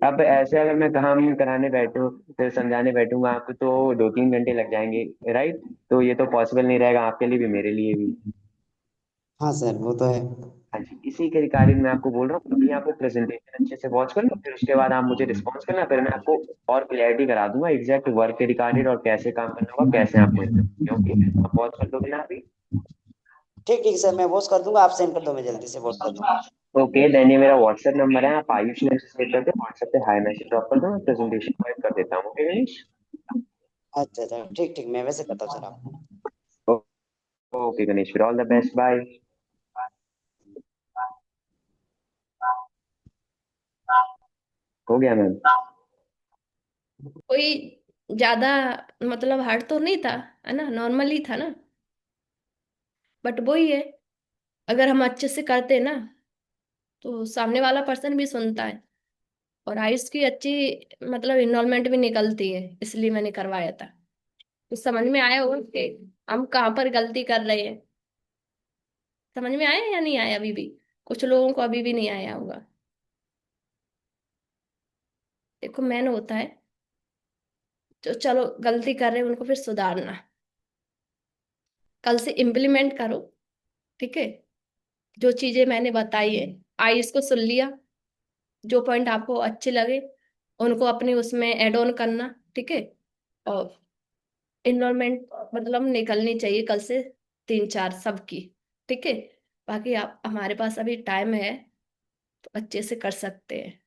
अब ऐसे अगर मैं काम कराने बैठूं, फिर समझाने बैठूंगा आपको, तो 2-3 घंटे लग जाएंगे, राइट? तो ये तो पॉसिबल नहीं रहेगा आपके लिए भी, मेरे लिए भी। हाँ सर वो तो है। हाँ जी, इसी के रिगार्डिंग मैं आपको बोल रहा हूँ, अभी आप वो प्रेजेंटेशन अच्छे से वॉच कर लो, फिर उसके बाद आप मुझे रिस्पॉन्स करना, फिर मैं आपको और क्लियरिटी करा दूंगा एग्जैक्ट वर्क के रिगार्डिंग, और कैसे काम करना होगा, कैसे आपको ओके? आप वॉच कर लोगे ना अभी? ठीक ठीक सर, मैं वॉच कर दूंगा, आप सेंड कर दो, मैं जल्दी से वॉच कर दूंगा। ओके, देन ये मेरा व्हाट्सएप नंबर है, आप आयुष ने सेव करके व्हाट्सएप पे हाई मैसेज ड्रॉप कर दो, मैं प्रेजेंटेशन प्रोवाइड कर देता हूँ, ओके गणेश? अच्छा अच्छा ठीक ठीक, मैं वैसे करता हूँ सर आपको। ओके गणेश, फिर ऑल द बेस्ट, बाय। हो गया मैम? कोई ज्यादा मतलब हार्ड तो नहीं था, है ना, नॉर्मल ही था ना। बट वही है, अगर हम अच्छे से करते ना तो सामने वाला पर्सन भी सुनता है। और आयुष की अच्छी मतलब इन्वॉल्वमेंट भी निकलती है, इसलिए मैंने करवाया था। तो समझ में आया होगा कि हम कहाँ पर गलती कर रहे हैं। समझ में आया या नहीं आया अभी भी? कुछ लोगों को अभी भी नहीं आया होगा। देखो मैन होता है, जो चलो गलती कर रहे हैं उनको फिर सुधारना, कल से इम्प्लीमेंट करो, ठीक है? जो चीजें मैंने बताई है, आयुष को सुन लिया, जो पॉइंट आपको अच्छे लगे उनको अपने उसमें ऐड ऑन करना, ठीक है? और इन्वॉल्वमेंट मतलब निकलनी चाहिए कल से 3-4 सबकी, ठीक है? बाकी आप, हमारे पास अभी टाइम है, तो अच्छे से कर सकते हैं।